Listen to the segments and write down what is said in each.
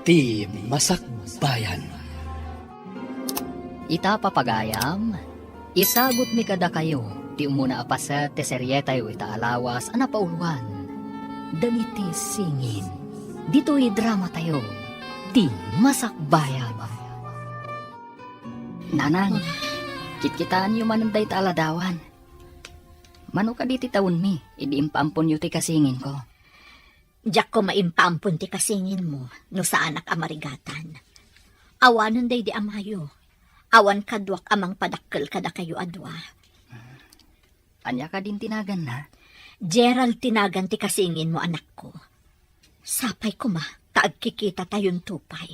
ti Masakbayan. Ita papagayam, isagot mi kada kayo, ti umuna apaset ti seryetayo ita alawas anapauluan. Dagiti singin, dito'y drama tayo, ti Masakbayan. Nanang, kitkitaan yu mananday ta aladawan. Mano ka di ti taon mi, idi impampon yu ti kasingin ko. Diyak ko maimpampon ti kasingin mo, no sa anak amarigatan. Awanon day di amayo. Awan kadwak amang padakkel kada kayo adwa. Anya ka din tinagan na? Gerald tinagan ti kasingin mo anak ko. Sapay ko ma, taag kikita tayon tupay.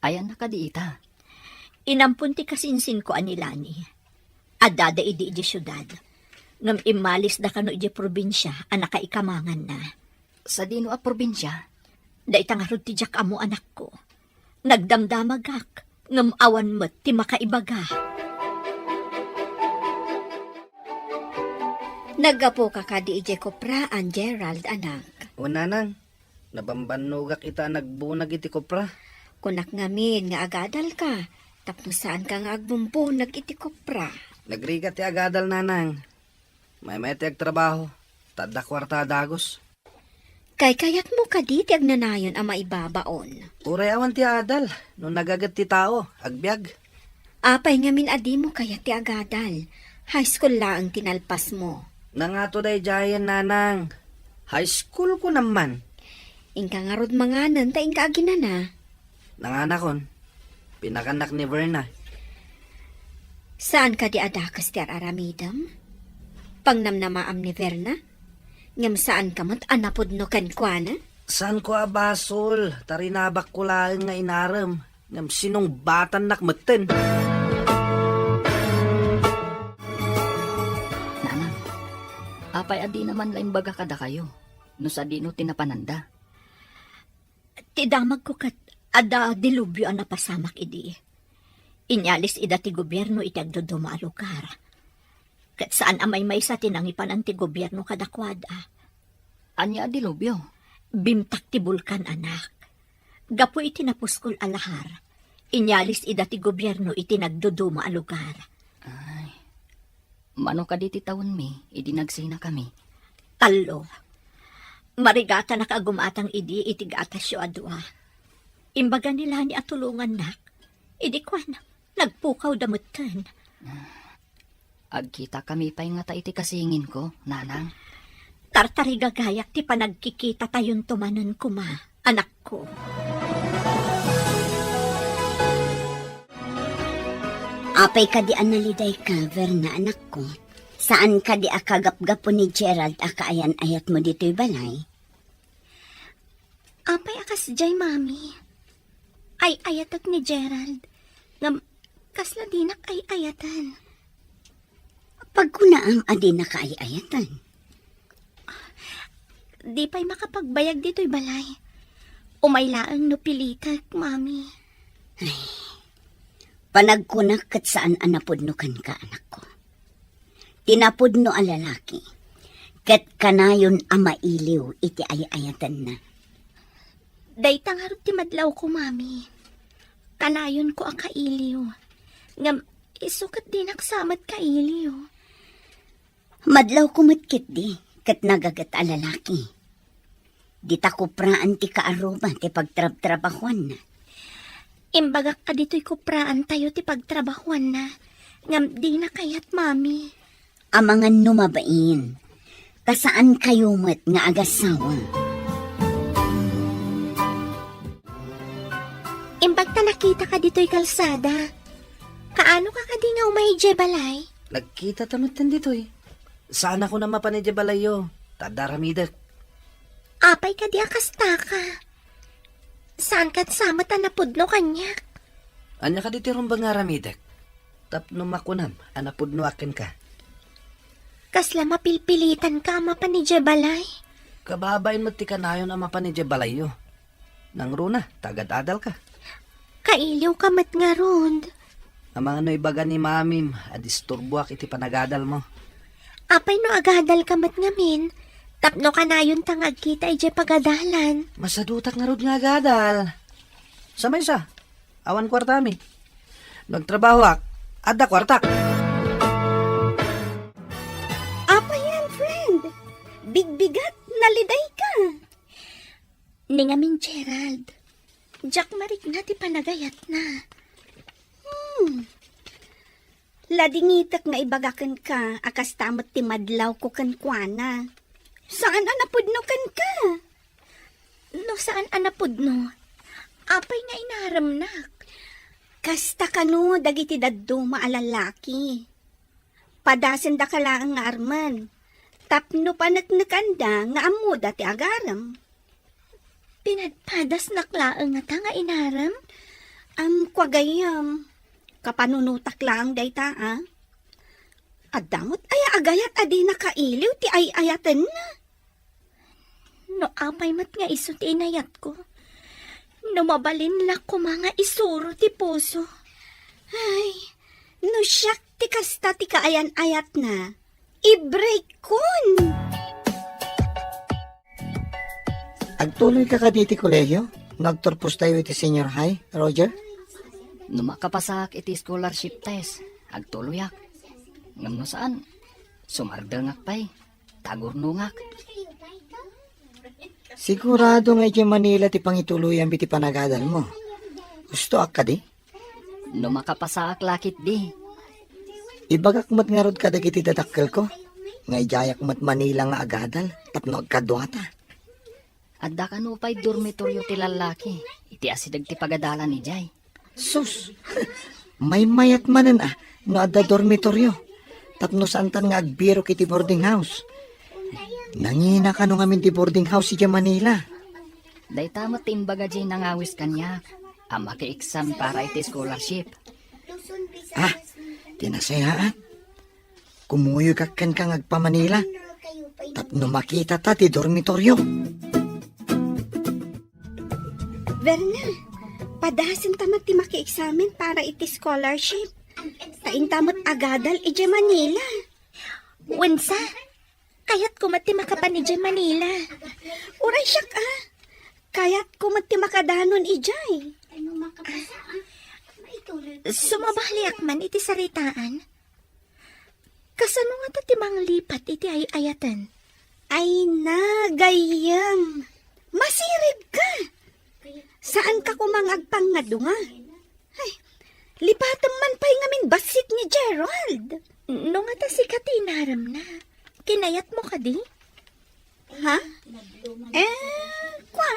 Ayan na ka di ita. Inampun ti kasinsin ko anilani. Adada idi syudad. Ngam imalis da kano iji probinsya, anak ikamangan na. Sa dino a probinsya? Da itangarod ti jak amo anak ko. Nagdamdamagak. Ngam awan mo't ti makaibaga. Nagapo ka kadi ije kopraan, Gerald, anak. O nanang, nabambanugak ita nagbunag iti kopra. Kunak ngamin nga agadal ka. Tapno saan ka nga agbumbunag iti kopra. Nagrigat ti agadal nanang. May ti agtrabaho. Tada kwarta dagos. Kay kayat mo kadi ti agnanayon ang maibabaon. Uray awan ti adal. Nung nagagat ti tao, agbyag. Apay ngamin adi mo kayat ti agadal. High school lang tinalpas mo. Nangato day jayan nanang. High school ko naman. Ingka nga rod manganan ta ingka aginana. Nanganakon. Pinakanak ni Verna. Saan ka di adakas ti aramidam? Pangnamnamaam ni Verna? Ngam saan ka mo't anapod no kankwana? Saan ko abasol? Tarinabak ko lang nga inaram. Ngam sinong batan nakmeten. Nanang, apay adi naman laing baga kada kayo. No sa dino tinapananda. Ti damag ko kat ada dilubyo ang napasamak idi. Inyalis ida ti gobyerno iti agdodoma a lugar. Kat saan amay may sa tinangipan ang ti gobyerno kadakwada. Anya dilubyo? Bimtak ti bulkan anak. Gapo iti napuskol alahar. Inyalis ida ti gobyerno iti nagdodoma a lugar. Ay, mano ka di ti taon mi, idi nagsina kami. Talo. Marigata na kagumatang idi itig atasyo adwa. Imbaga nila ni atulungan nak. Idi kwan, nagpukaw damutan. Agkita kami pa'y nga ta iti kasingin ko, nanang. Tartarigagayak ti panagkikita tayon tumanon kuma, anak ko. Apay ka di analiday ka, Verna, anak ko. Saan ka di akagap-gapo ni Gerald akaayan-ayat mo dito'y balay? Apay akas jay, mami. Ay ayatak ni Gerald. Ngam, kasla dinak ay ayatan. Pagkunaang adi na kaayayatan. Di pa'y makapagbayag dito'y balay. Umaylaang no pilitak, mami. Panagkunak kat saan anapudnukan ka, anak ko. Tinapudno ang lalaki. Kat kanayon amailiw iti ayayatan na. Day tangarot ti madlaw ko, mami. Kanayon ko ang kailiw. Ngam, isukat din aksamat kailiw. Madlaw kumatkit di, kat nagagat ang lalaki. Di takupraan ti kaaruba ti pagtrab-trabahuan na. Imbagak ka dito'y kupraan tayo ti pagtrabahuan na. Ngam, di na kayat, mami. Amangan numabain. Kasaan kayo mat nga agasawa? Imbag ta nakita ka dito'y kalsada. Kaano ka di nga umahidje balay? Nagkita tamatan dito eh. Saan ako na mapanidya balayo? Tadaramidak. Apay ka di akasta ka. Saan ka't sama ta napudno kanya? Anya ka dito rumbang aramidak? Tapno makunam, anapudno akin ka. Kasla mapilpilitan ka mapanidje balay. Kababain mo ti kanayon ang mapanidya balayo. Nang runa, tagad-adal ka. Kailiw ka mat nga rod. Ang mga noibaga ni mamim, adisturbuak iti panagadal mo. Apay no agadal ka mat ngamin. Tapno ka na yun tangag kita ije pagadalan. Masadutak nga rod nga agadal. Sa may sa, awan kwarta mi. Nagtrabaho ak, ada kwartak. Apa yan, friend? Bigbigat, naliday ka. Ningamin Gerald. Jack marik na ti panagayat na. Ladingitak nga ibagakan ka, akas tamot ti madlaw ko kankwana. Saan anapudno kan ka? No saan anapod no? Apay nga inaramnak. Kasta kano, dagiti daddo maalalaki. Padasen da ka lang nga arman. Tapno panagnakanda nga amuda ti agaram. Pinadpadas naklaang nga ta nga inaram? Kwagayam. Kapanunutak lang dayta, ah. Adamot ay agayat adi nakailiw ti ay ayatan na. No apay mat nga iso ti inayat ko. No mabalin la ko mga isuro ti puso. Ay, no siyak ti kasta ti kaayan-ayat na. I-break kun. Agtuloy ka ka diti kolegyo? Nagturpos tayo iti senior high, Roger? Numakapasak iti scholarship test. Agtuluyak. Ngam no saan? Sumardangak pa'y. Tagurnungak. Sigurado nga iti Manila ti pangituluyan biti panagadal mo. Gusto ak ka di? Numakapasak lakit di. Ibagak mat nga rod ka dagiti dadakkel ko. Nga ijayak mat Manila nga agadal. Tapno agkadwata. Adda ka no pa'y dormitoryo ti lalaki. Iti asidag ti pagadalan ni Jay. Sus! May mayat manan no adda dormitoryo. Tapno santan nga agbiro kiti boarding house. Nangina ka no ngamin ti boarding house iti Manila. Day tama timbaga Jay nangawis kanya. Ama ka exam para iti scholarship. Tinasayaan. Kumuyo kakan kang agpa Manila. Tapno makita ta ti dormitoryo. Verna, padasin tamat ti maki-examen para iti scholarship. Tain tamot agadal iti Manila. Wensa, kayat ko mati makapan ijay Manila. Uray siyak Kayat ko mati makadanon ijay. Sumabahliak man iti saritaan. Kasano nga ta ti manglipat iti ay ayatan? Ay na, gayam. Masirib ka. Saan ka kumangagpang nga dunga? Ay, lipatan man pa'y ngamin basit ni Gerald. No nga ta si Katinaram na. Kinayat mo ka di? Ha? Kwa?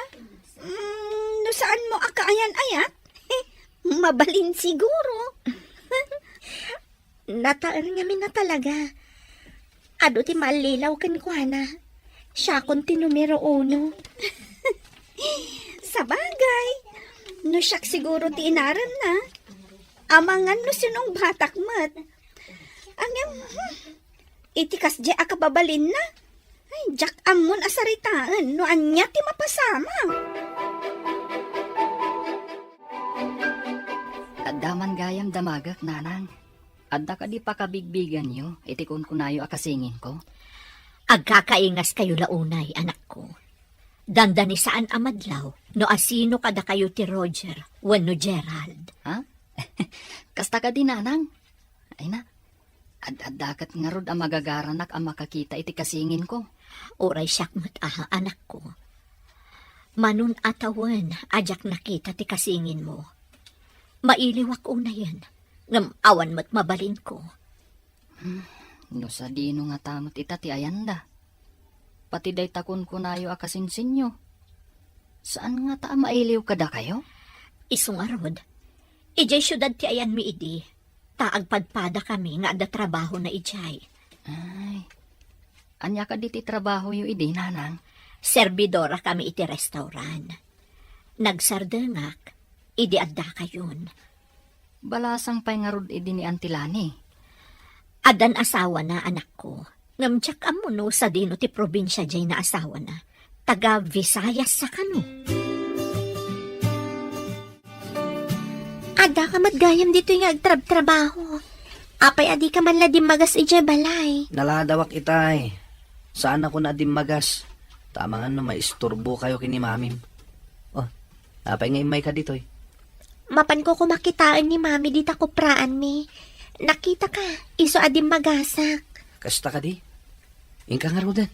No saan mo akaayan-ayat? Mabalin siguro. Nataan ngamin na talaga. Ado ti malilaw kan kwa na. Siya kon ti numero 1. Sa bagay, no siyak siguro ti inaran na. Amangan no sinong batak mat. Angem, itikas di akababalin na. Ay, jak amon asaritaan, no anya ti mapasama. Addaman gayam damagak nanang. Adda ka di pa kabigbigan nyo. Iti kun kunayo akasingin ko. Agkakaingas kayo launay, anak ko. Dandani saan amadlaw, no asino kada kayo ti Roger, wano Gerald. Ha? Kasta ka di nanang. Ay na. Ad-adakat nga rod ang magagaranak ang makakita iti kasingin ko. Oray siyak mat anak ko. Manun atawan, ajak nakita ti kasingin mo. Mailiwak una yan. Ngam awan mat mabalin ko. No sa dino nga tamot ita ti ayanda. Pati day takon kunayo akasinsinyo. Saan nga ta mailiw kada kayo? Isungarod. Ijay syudad ti ayan mi idi. Taagpadpada kami nga ada trabaho na ijay. Ay, anya ka di ti trabaho yu idi nanang. Servidora kami iti restaurant. Nagsardengak, idi adda kayon. Balasang pa'y nga rod idi ni Antilani. Adan asawa na anak ko. Ngamtsak amuno sa dino ti probinsya jay na asawa na. Taga Visayas sa kano. Ada ka matgayam dito yung agtrab-trabaho. Apay adi ka man ladim magas ijay balay. Naladawak itay. Saan ako na magas? Tama nga na maisturbo kayo kini mamim. Oh, napay nga imay ka dito eh. Mapan ko kumakitaan ni mami dita ko praan mi. Nakita ka, iso adim magasak. Kasta ka di? Ingka nga ro din.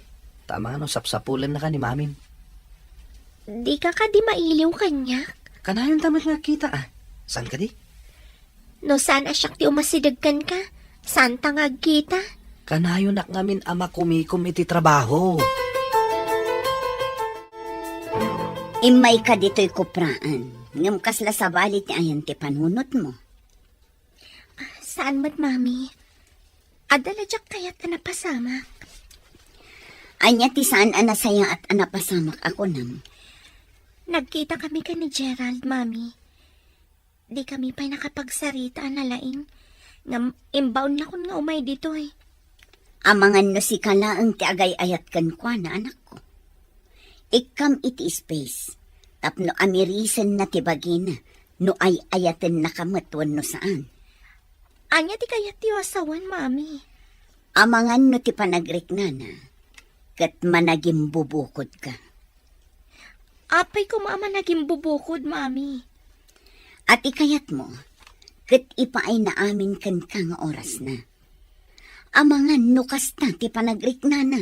Tama no, sapsapulan na ka ni mamin. Di ka di mailiw kanya. Kanayon tamat nga kita San ka di? No saan asyak ti umasidagkan ka? Santa nga kita? Kanayon nak ngamin ama kumikom iti trabaho. Imay ka dito'y kupraan. Ngam kasla sa balit ni ayan ti panunot mo. Saan mat mami? Adala jak kayat na napasamak. Anya ti saan anasaya at anapasamak ako nam. Nagkita kami ka ni Gerald, mami. Di kami pa'y nakapagsarita na laing. Ngam inbound na kun nga umay dito eh. Amangan no si kalaang ti agay ayat kan kwa na anak ko. Ikam iti space. Tapno amirisan na ti bagina. No ay ayaten na kamatwan no saan. Anya ti kayat ti asawan, mami. Amangan no ti panagrikna na. Kat managim bubukod ka. Apay ko mama naging bubukod, mami. At ikayat mo, kat ipaay na amin kan ka nga oras na. Amangan nukas na ti panagrikna na.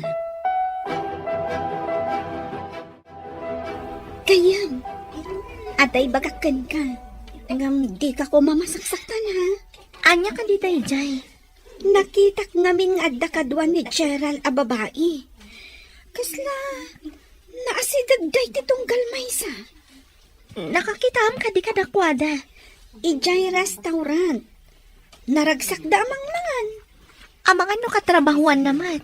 Kayam, atay bagakan ka. Ngam di ka ko mamasaksaktan ha. Anya ka di tayo, Jay. Nakitak ngamin adda kadwa ni Gerald a babae. Kasla, naasidagday titong galmaysa. Nakakitaam ka di ka dakwada. Ijay restaurant. Naragsak da amang mangan. Amang ano katrabahuan naman.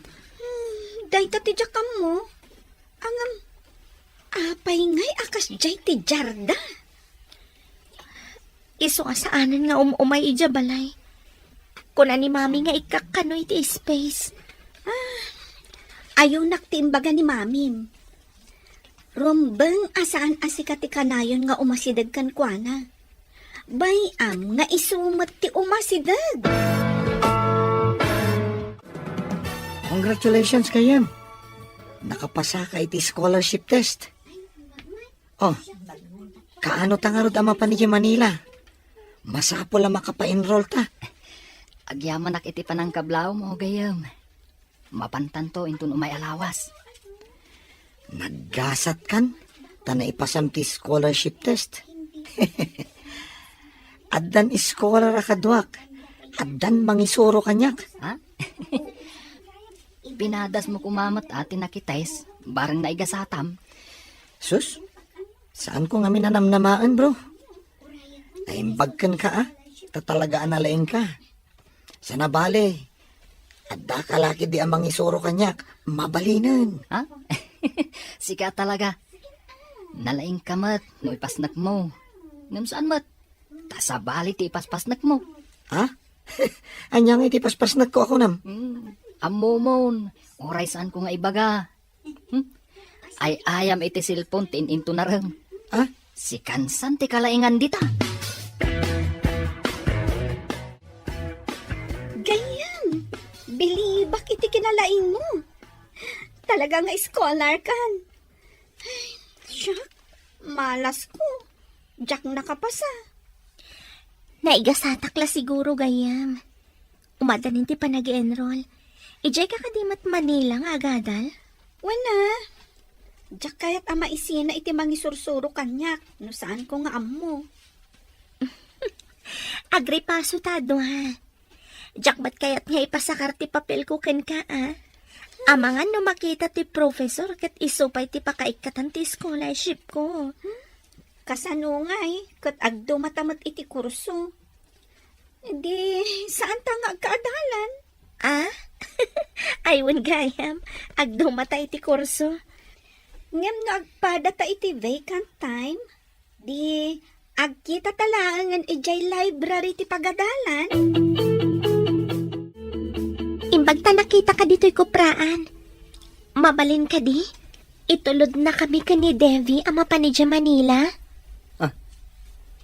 Day tatidya ka mo. Angam, apay ngay akas jay ti jarda. Iso nga saanan nga umay ija balay. Kuna ni mami nga ikakanoy ti space. Ayaw naktimbaga ni mamim. Rumbeng asaan asikati kanayon nga umasidagkan kwa na. Bayam nga isumat ti umasidag. Congratulations kayam. Nakapasa ka iti scholarship test. Oh, kaano tangarod ama pa ni Manila? Masapo lang makapa-enroll ta. Agyaman nak iti panang kablaw mo, gayam. Mapantan to intun umay alawas. Naggasat kan? Tana ipasam ti scholarship test. Addan iskolar akadwak. Addan mangisuro kanyak. Ha? Pinadas mo kumamat atin nakitais. Barang naigasatam. Sus, saan ko nga minanamnamaan bro? Naimbagkan ka tatalagaan na lain ka. Sana bale, adda ka laki di amang isuro kanyak, mabalinan. Ha? Sika talaga. Nalaing kamat, no ipasnak mo. Ngam saan mat? Tasabali ti ipaspasnak mo. Ha? Anyang iti paspasnak ko ako nam. Amomon, oray saan ko nga ibaga. Ay ayam iti silpon tin into narang. Ha? Si kansan ti kalaingan dita. Ganyan. Bilibak iti kinalain mo. Talaga nga scholar kan. Ay, syak. Malas ko. Jack nakapasa. Naigasatak la siguro gayam. Umadanin ti pa nag-enroll. Ijay ka kadimat Manila nga agadal? Wala. Jack kayat ama isina iti mangisursuro kanyak. No saan ko nga amo. Agripaso tado ha. Jack ba't kayat nga ipasakar ti papel ko ken ka Amangan no makita ti professor ket isupay ti pakaikatan ti scholarship ko. Kasano nga kat agdo matamat iti kurso. Di, saan ta nga agkaadalan? Aywan gayam, agdo matay ti kurso. Ngem no agpada ta iti vacant time. Di, agkita talangan ijay library ti pagadalan. Imbag ta nakita ka dito'y kupraan. Mabalin ka di? Itulod na kami ka ni Devi ama pa ni Manila.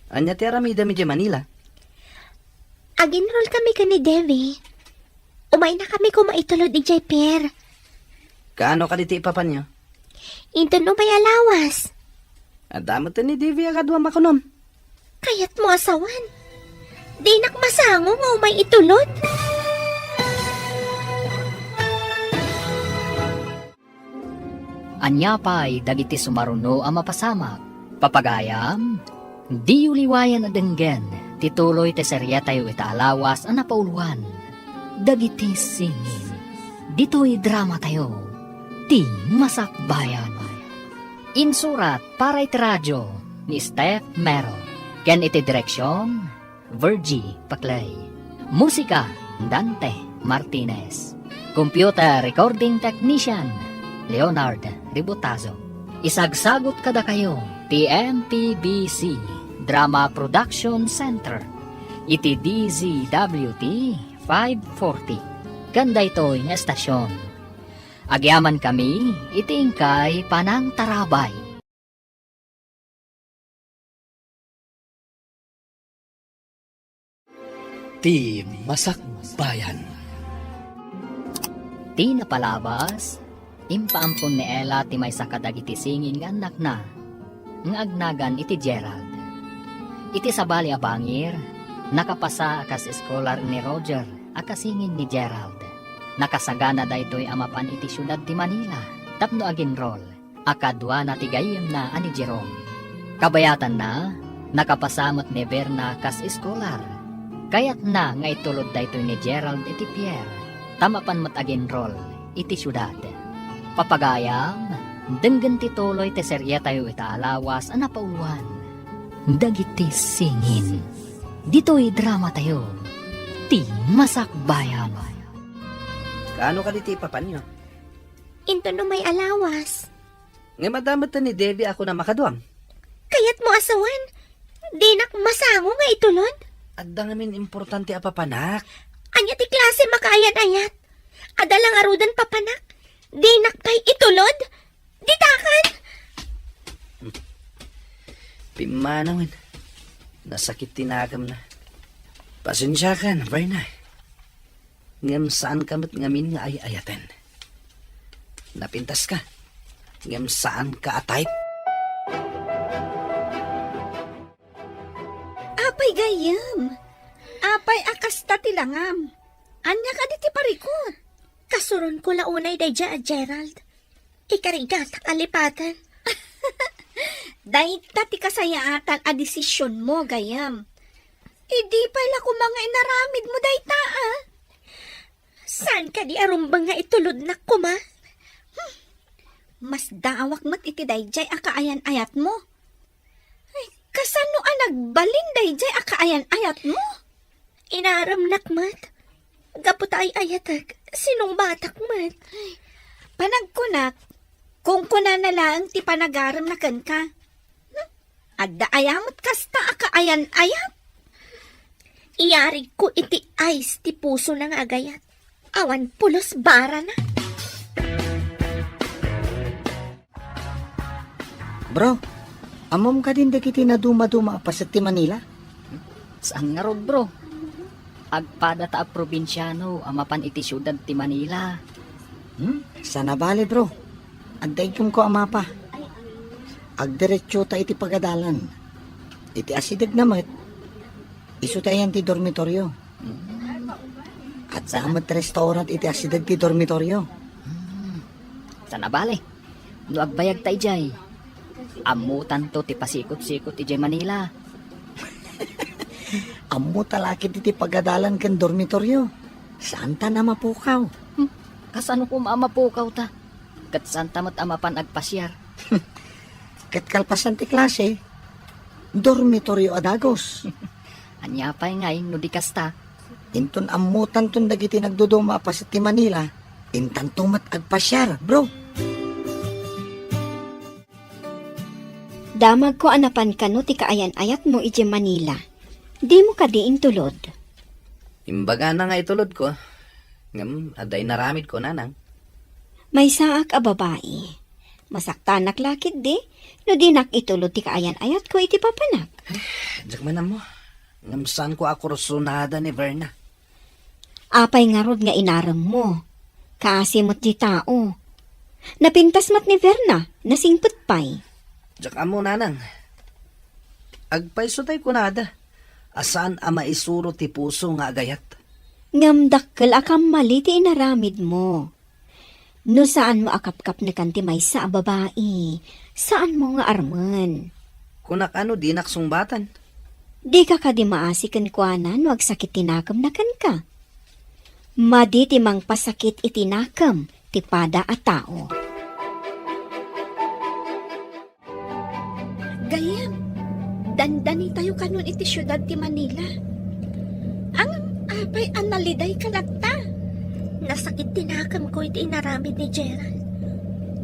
Anya ti aramida mi Manila. Aginroll kami ka ni Devi. Umay na kami kumaitulod ni Jay Pierre. Kaano ka diti ipapan nyo? Inton umay alawas. Adamot ni Divya kadwa makunom. Kayat mo asawan. Di nakmasango nga may itulod. Anya pa'y dagiti sumaruno ang mapasamak. Papagayam, di uliwayan na denggen, tituloy te serya tayo itaalawas ang napauluan. Dagiti singin, dito'y drama tayo, ti masakbayan. Insurat para iti radyo ni Steph Mero. Ken iti direksyon, Virgie Paclay. Musika, Dante Martinez. Computer recording technician, Leonard Ributazo. Isagsagot kada kayo, TMPBC Drama Production Center. Iti DZWT 540. Ganda ito'y nga estasyon. Agyaman kami, itingkay panang tarabay. Ti Masakbayan. Ti napalabas, impaampon ni Ella ti may sakadagiti singin nga anak na, ng agnagan iti Gerald. Iti sabali abangir, nakapasa akas scholar ni Roger, akasingin ni Gerald. Nakasagana da ito'y amapan iti syudad ti Manila, tapno aginrol, akadwa na tigayim na ani Jerome. Kabayatan na, nakapasamot ni Berna kas scholar, kayat na nga itulod da ito'y ni Gerald iti Pierre, tamapan mat aginrol, iti syudad. Papagayam, denggan ti tuloy ti serya tayo itaalawas ang napauluan. Dagiti singin, dito'y drama tayo, ti masakbayan. Kaano ka diti papan nyo? Into no may alawas. Nga madamat ni Debbie ako na makaduam. Kayat mo asawan. Di nakmasango nga itulod. Adda ngamin importante a papanak. Anya ti klase makaayat-ayat. Adalang arudan papanak. Di nakpay itulod. Ditakan. Pima naman. Nasakit tinagam na. Pasensya ka na, Verna. Ngam saan kamat ngamin nga ay-ayaten. Napintas ka. Ngam saan ka atay. Apay gayam. Apay akas tatilangam. Anya ka diti parikot. Kasuron ko launay day dya, Gerald. Ikarigat alipatan. Dahil tati kasayaatan a desisyon mo gayam. Idi pala ko mga inaramid mo day taa. Saan ka di arumbang nga itulod na kuma? Mas daawak mat iti dayjay akaayan-ayat mo. Ay, kasano a nagbalin dayjay akaayan-ayat mo? Inaram nakmat. Gaputa ay ayatag. Sinong batak mat? Panagkunak, kung kuna na lang ti panagaram na kan ka. Adda ayamot kasta akaayan-ayat. Iyari ko iti ice ti puso ng agayat. Awan pulos bara na. Bro, amom ka din dagiti na duma-duma pa sa ti Manila? Saan nga rod bro? Agpada ta a probinsyano, amapan iti syudad ti Manila. Sana bale bro. Agdaigom ko ama pa. Agdiretso ta iti pagadalan. Iti asidag namat. Isu tayan ti dormitoryo. At sa amat restaurant iti asidag ti dormitoryo. Sana bale, no agbayag tayo jay. Amutan to ti pasikot-sikot ti jay Manila. Amo talakit iti pagadalan ken dormitoryo. Saan ta na mapukaw? Kasano ko maamapukaw ta? Kat saan tamat amapan agpasyar? Ket kalpasan ti klase. Dormitoryo adagos. Anya pa'y ngay no di kasta. Inton amutan ton dagiti nagduduma pa sa ti Manila. Intan tumat agpasyar, bro. Damag ko anapan ka no ti kaayan-ayat mo ije Manila. Di mo ka diin tulod. Imbaga na nga itulod ko. Ngam, aday naramid ko nanang. May saak a babae. Masaktanak lakit di. No di itulod ti kaayan-ayat ko iti papanak. Diyak man mo. Ngam saan ko ako rusunada ni Verna. Apay nga rod nga inaram mo. Kaasimot di tao. Napintas mat ni Verna. Nasingput pay. Diyak amo nanang. Agpaiso tay kunada. Asan ang maisuro ti puso nga agayat? Ngamdakkel akam mali ti inaramid mo. No saan mo akapkap na kanti may sa babae? Saan mo nga arman? Kunak ano di naksungbatan. Di ka di maasikan kuanan wag sakit tinakam na kan ka. Madi ti mang pasakit itinakam ti pada a tao. Gayam, dandani tayo kanon iti syudad ti Manila. Ang apay analiday kalata. Nasakit tinakam ko iti inaramid ni Gerald.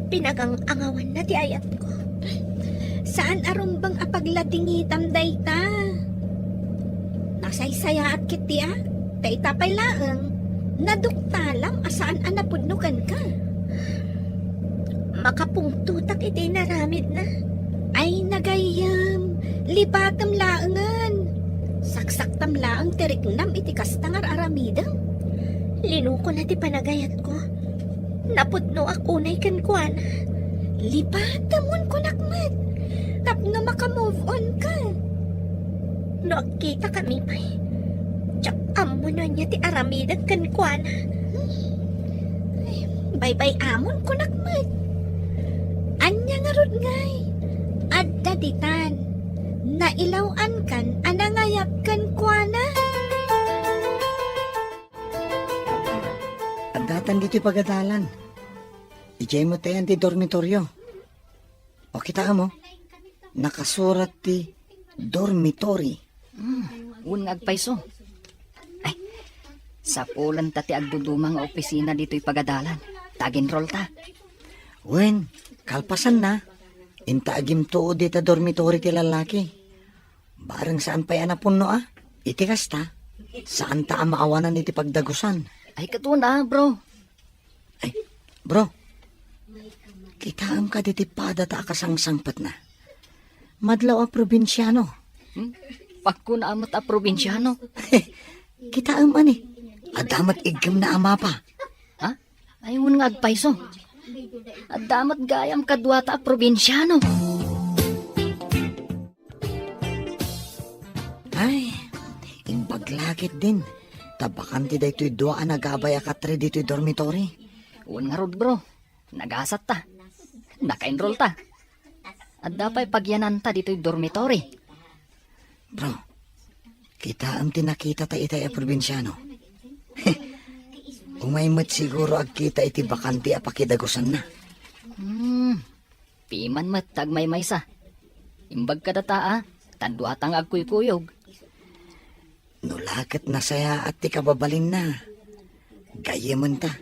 Pinagang-angawan na ti ayat ko. Saan arumbang apagladingitam day ta? Nasaysaya at kiti ta itapay laeng. Naduktalam asaan anapudnukan ka. Makapungtutak iti inaramid na. Ay nagayam, lipatam laengan. Saksaktam laeng teriknam iti kastangar aramidam. Linuko na ti panagayat ko. Napudno akunay kan kuana. Lipatamon ko nakmat. Tapno makamove on ka. No agkita kami pa'y. Tsak amo na niya ti aramidag kan kuana. Bye-bye amon ko nakmat. Anya nga rod ngay. Adda ditan. Nailawan kan anangayap kan kuana. At datan dito'y pagadalan. Ijay mo tayo ti dormitoryo. O kita mo, nakasurat ti dormitory. Un nga agpaiso. Ay, sa pulan ta ti agdudumang nga opisina dito'y pagadalan. Tag-enroll ta. Wen, kalpasan na. Intaagim tuod di ta dormitory ti lalaki. Barang saan pa yan napuno itikas ta. Saan ta ang maawanan iti pagdagusan. Ay, katuna, bro. Ay, bro. Kita ang kaditipada ta akasangsangpat na. Madlaw a probinsyano. Pagko na amat a probinsyano. Kita ang mani. Adamat igam na ama pa. Ha? Ayun nga agpaiso. At damat gayam kadwata a probinsyano. Ay, imbaglakit din. Tabakan ti daytoy dua ang nagabay akatre dito'y dormitory. Un nga rod, bro. Nagasat ta. Naka-enroll ta. At dapay pagyanan ta dito'y dormitory. Bro, kita ang tinakita ta itay a probinsyano. Umaymat siguro agkita iti bakanti a pakidagusan na. Piman mat tagmay sa. Imbag ka data tanduatang agkuykuyog. Nulakat na saya at ti kababalin na. Gayaman ta.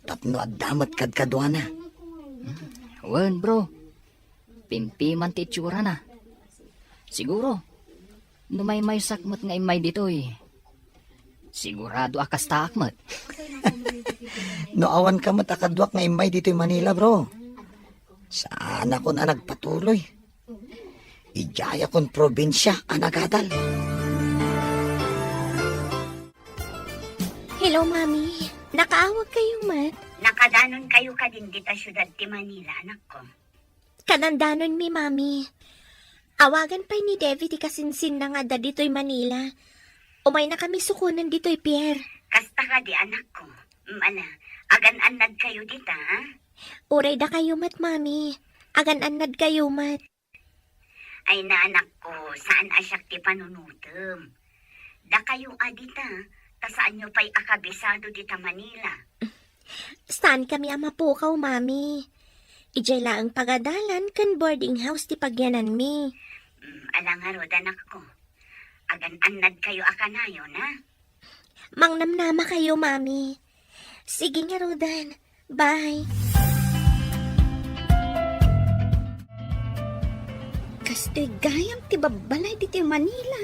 Tapno at damat kadkadwa na. Wen, bro. Pimpiman ti itsura na. Siguro, numay sakmat nga imay dito'y. Sigurado akas taakmat. No awan ka matakadwak nga imay dito'y Manila, bro. Saan ako na nagpatuloy? Ijaya kon probinsya anagadal. Hello, Mami. Nakaawag kayo, Mat. Nakadanon kayo ka din dita syudad ti Manila, anak ko. Kanandanon mi, Mami. Awagan pa'y ni David ikasinsin na nga da dito'y Manila. Umay na kami sukunan dito'y Pierre. Kasta ka di, anak ko. Agan-anad kayo dita, ha? Uray da kayo, Mat, Mami. Agan-anad kayo, Mat. Ay na, anak ko, saan asyak ti panunutom? Da kayo adita, ta saan nyo pa'y akabisado dita Manila? Saan kami ang mapukaw, Mami? Ijay laang pagadalan kan boarding house ti pagyanan mi. Alang nga rod, anak ko. Agan-anad kayo akanayon, ha? Mangnamnama kayo, Mami. Sige nga, Rodan. Bye. Kastoy gayam ti babalay diti Manila.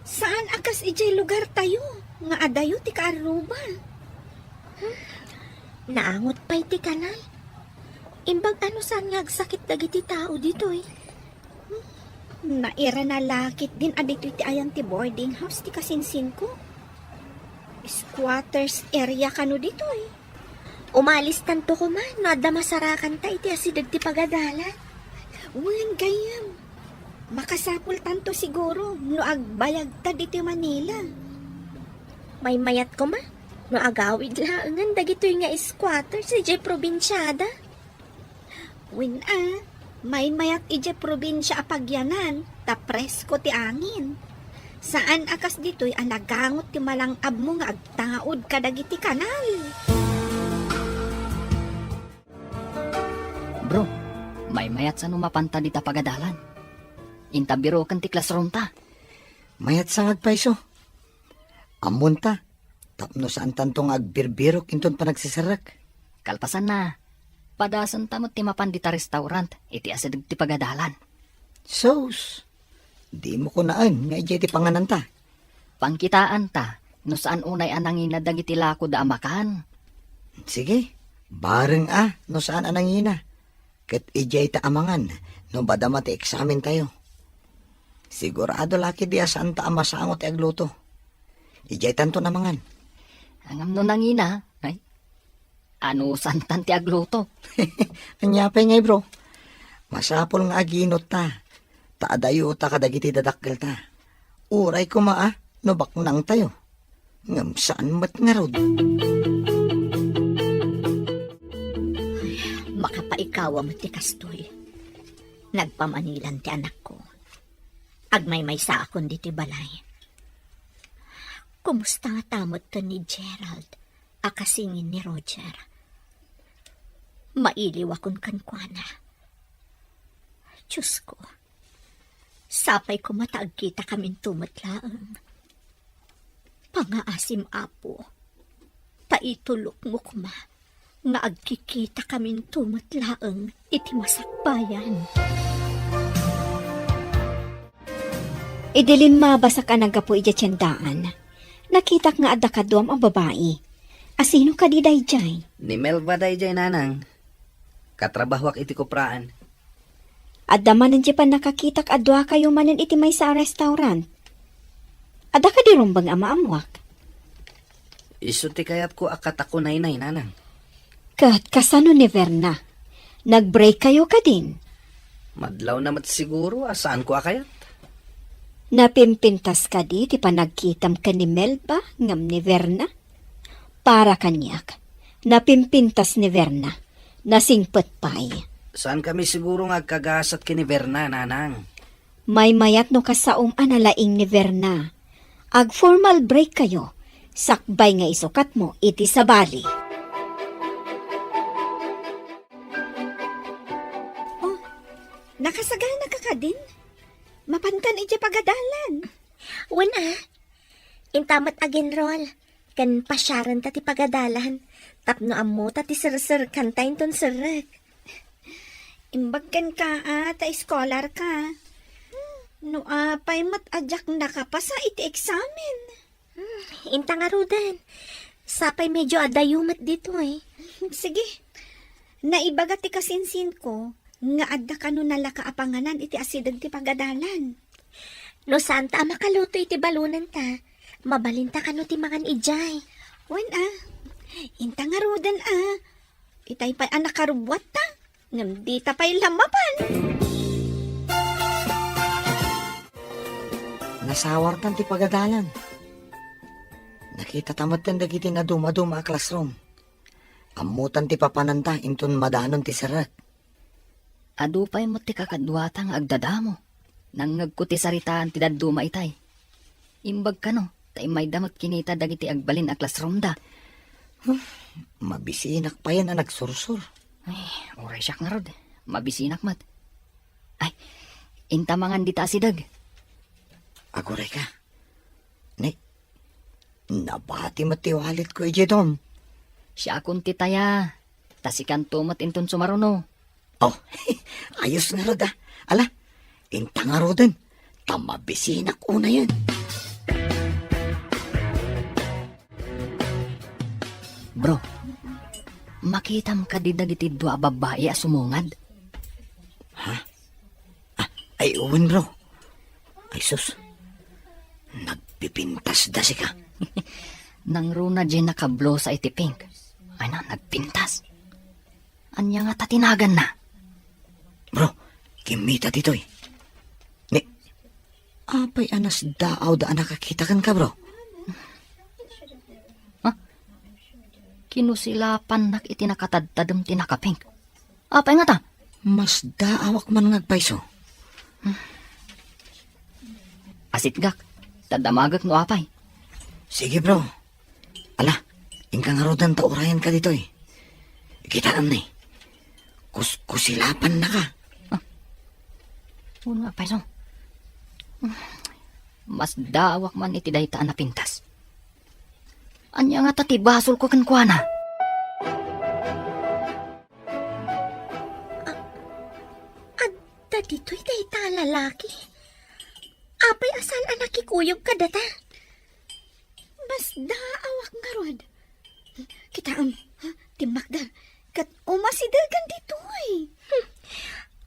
Saan akas ijay lugar tayo? Nga adayo ti Kaaruba. Naangot pa'y ti kanal. Imbag ano saan nga agsakit dagiti tao dito eh. Naira na lakit din adito ti ayan ti boarding house ti kasinsin ko. Squatters area kano dito eh. Umalis tanto ko man, nada masarakan ta iti asidad ti pagadalan. Wan gayam. Makasapul tanto siguro no agbayag ta dito Manila. May mayat ko ma. No agawid laangan dagitoy nga squatter si Jay Probinsyada. Win may mayat ije probinsya apagyanan, ta presko ti angin. Saan akas dito'y anagangot ti malang abmo nga agtaod kadagiti kanal. Bro, may mayat sa numapanta dita pagadalan. Intabiro kan ti classroom ta. Mayat sa ngagpaiso. Amon ta. Tapno saan tantong agbirbirok inton pa nagsisarak. Kalpasan na. Padasan tamot ti mapan dita restaurant. Iti asadag ti pagadalan. Sos. Di mo ko naan nga ije ti panganan ta. Pangkitaan ta. No saan unay anangin na dagiti lako da amakan. Sige. Bareng no saan anangina. Ket ije ta amangan. No badama ti eksamen tayo. Sigurado laki diya saan ta amasangot ti agluto. Ije tanto namangan. Angam no nangina. Ay, ano santan ti agluto? Anyapay ngay bro. Masapol nga aginot ta. Taadayo ta kadagiti dadakkel ta. Uray ko no baknang tayo. Ngam saan mat nga rod. Makapaikawa mo ti kastoy. Nagpamanilan ti anak ko. Agmay-may sa akon diti balay. Kumusta nga tamot ka ni Gerald, akasingin ni Roger? Mailiw akon kankwana. Diyos ko, sapay ko mataag kita kaming tumatlaang. Pangaasim apo, paitulok mo kuma, nga agkikita kaming tumatlaang iti masakbayan. Idilim mabasa ka nagapo iti tiyandaan. Nakitak nga adda kadwam ang babae. Asino ka di dayjay? Ni Melba dayjay nanang. Katrabahwak iti kupraan. Adda manan di pa nakakitak adwa kayo manan iti may sa restaurant. Adda ka di rumbang amaamwak. Isu ti kayat ko akat ako nainay nanang. Kat kasano ni Verna? Nag-break kayo ka din? Madlaw namat siguro asaan ko akayat. Napimpintas ka di ti panagkitam ka ni Melba ngam ni Verna? Para kanyak, napimpintas ni Verna, nasingpet pay. Saan kami siguro nga kagasat kini Verna nanang? May mayat no kasaom analaing ni Verna. Ag formal break kayo, sakbay nga isukat mo iti sa bali. Oh, nakasagana ka ka din? Mapantan iti pagadalan. Wala. Intamat again roll. Kan pasyaran ta ti pagadalan. Tapno ammo ta ti sir kantayin ton sirek. Imbagkan ka ta scholar ka. No pay matadyak na ka pa sa iti examen. Inta nga rudan. Sapay medyo adayumat dito eh. Sige. Naibaga ti kasinsin ko nga adda kano nala kaapanganan iti asidag ti pagadalan. No santa makaluto iti balunan ta. Mabalinta kano ti mangan ijay. Wen inta nga rodan itay pa'y anak karubwat ta. Ngam di ta pa'y lamapan. Nasawartan ti pagadalan. Nakita tamatan dagiti na dumaduma a classroom. Amutan ti papananta inton madanon ti sarat. Adupay mo ti kakadwatang agdadamo. Nang ngagkuti saritaan ti daduma itay. Imbag ka no, tay may damot kinita dagiti agbalin a classroom da. Mabisinak pa yan na nagsursur. Ay, oray siyak nga rod. Mabisinak mat. Ay, intamangan di ta asidag. Aguray ka. Nabati mati walit ko ijedom. Siya akong titaya. Tasikan tumot inton sumaruno. Oh, ayos nga rod Ala, inta nga rodan. Tamabisinak una yan. Bro, makitam ka di dagiti dua babae a sumungad. Ay, uwan bro. Ay sus, nagpipintas da si ka. Nang runa dyan nakablo sa iti pink. Ay na, nagpintas. Anya nga tatinagan na. Bro, kimita dito eh. Apay anas daaw da nakakita kan ka, bro. Kinusilapan nak iti nakatadtadam tinakaping. Apay nga ta? Mas daawak man ngagpaiso. Asit gak, tadamagak no apay. Sige, bro. Ala, ingkang harudan ta urayan ka dito eh. Kitaan na eh. Kusilapan na ka. Una apay so. Mas daawak man iti daytaan na pintas. Anya nga tatibasol ko kankwana. Adda dito'y dayta lalaki. Apay asan anak ikuyog ka data? Mas daawak nga rod. Kitaam, timakda, kat umasidagan dito ay.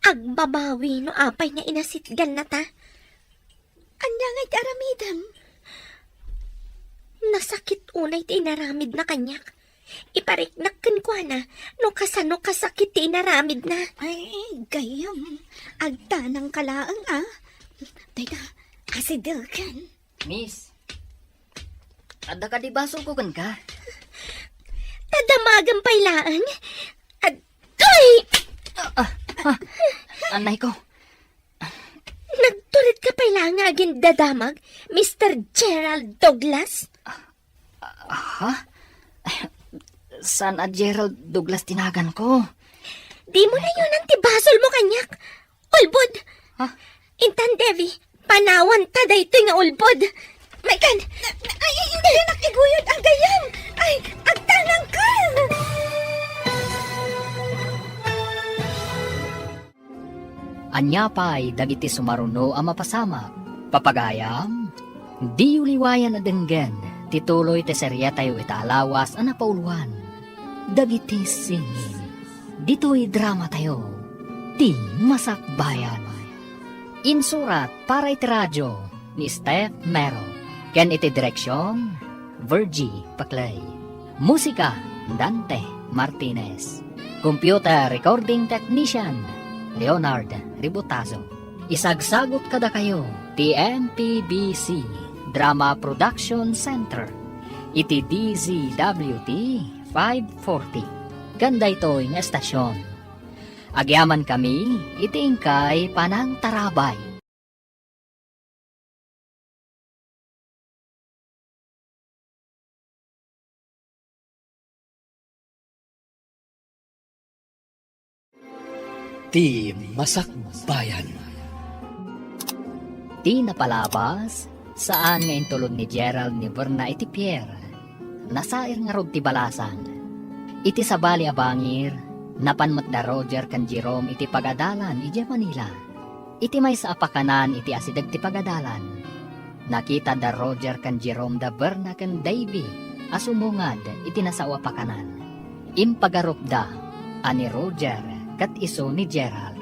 Agbabawi no apay nga inasitgan na ta. Anya nga'y aramidam. Nasakit unay ti inaramid na kanyak. Ipariknak kan kwa na, no kasano kasakit ti inaramid na. Ay, gayam. Agtanang kalaang ah. Teka, asidagan. Miss, ada ka di basol ko kan ka? Tadamagang pailaan. At, ay! Anay ko, Nagtulit ka pailaan nga aging dadamag, Mr. Gerald Douglas? ha? San a Gerald Douglas tinagan ko? Di mo na yun ang tibasol mo kanyak. Ulbod! Ha? Intan Devi, panawan ta dayto nga ulbod. May kan! Ay, hindi nakiguyod ang gayam. Ay, agtanang ka. Anya pa'y dagiti sumaruno ang mapasama. Papagayam, di uliwayan na denggen, tituloy te serya tayo italawas ang napauluan. Dagiti singin, dito'y drama tayo, di masakbayan. Insurat para iti radyo ni Steph Mero. Ken iti direksyon, Virgie Paclay. Musika, Dante Martinez. Computer recording technician, Leonard Ributazo. Isagsagot kada kayo, TMPBC Drama Production Center. Iti DZWT 540. Ganda ito'y nga estasyon. Agyaman kami, iti ingkay Panang Tarabay. Ti Masakbayan. Ti napalabas, saan nga intulod ni Gerald ni Verna iti Pierre. Nasair nga rod ti balasan. Iti sabali abangir, napanmat da Roger kan Jerome iti pagadalan iti Manila. Iti may sa apakanan iti asidag ti pagadalan. Nakita da Roger kan Jerome da Verna kan Davy, asumungad iti nasawa pakanan. Impagarup da, ani Roger, kat iso ni Gerald.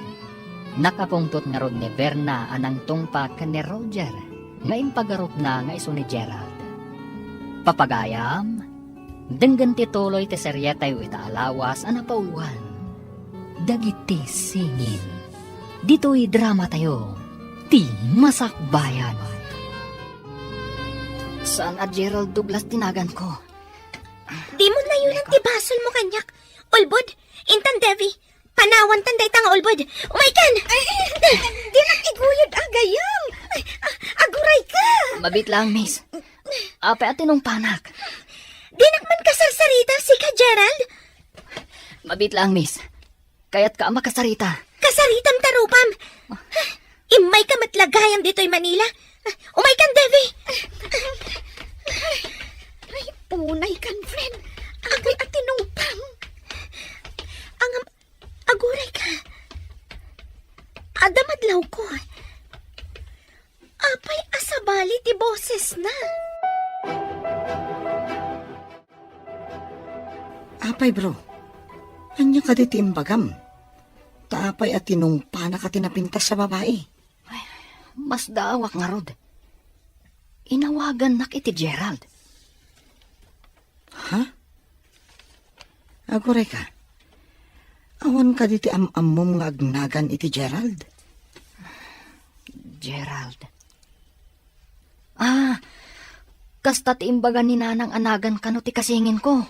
Nakapungtot nga rod ni Verna anang tungpa kan ni Roger, nga impagarup na nga iso ni Gerald. Papagayam, denggan ti tuloy ti serya tayo itaalawas ang napauluan. Dagiti singin, dito'y drama tayo, ti masakbayan. Saan a Gerald Douglas tinagan ko? Di mo na yun ang tibasol mo kanyak. Ulbod, Intan Devi, panawan tanday tanga ulbod. Umaikan! Di nakiguyod ang gayam. Ay, aguray ka. Mabit lang, miss. Ape at tinong panak. Di nakman kasarsarita si ka, Gerald? Mabit lang, miss. Kaya't ka makasarita. Kasaritam tarupam. Imay ka matlagayam dito'y Manila. Umaikan, Devi. Ay, unay kan, friend. Agay at tinumpang. Ang aguray ka. Adamadlaw ko. Apay asabali ti boses na. Apay, bro. Anya ka diti imbagam. Taapay at tinungpa na ka tinapintas sa babae. Mas daawak nga rod. Inawagan nak iti Gerald. Ha? Aguray ka. Awan ka diti amom nga agnagan iti Gerald. Gerald, Kasta ti imbagan ni nanang anagan kano ti kasingin ko.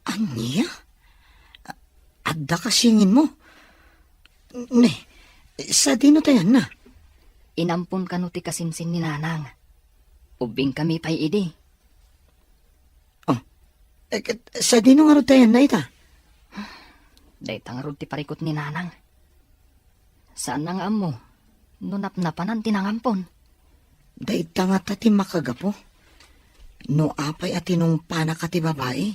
Anya? Adda kasingin mo? Ne, sa dino tayan na. Inampun kano ti kasinsin ni nanang. Ubing kami pa'y idi. Sa dino nga ro tayan na ita? Day tangarod ti parikot ni nanang. Saan nang amo? Nunap-napanan tinangampon. Dahil tanga ti makagapo. No apay at tinumpa ka ti babae.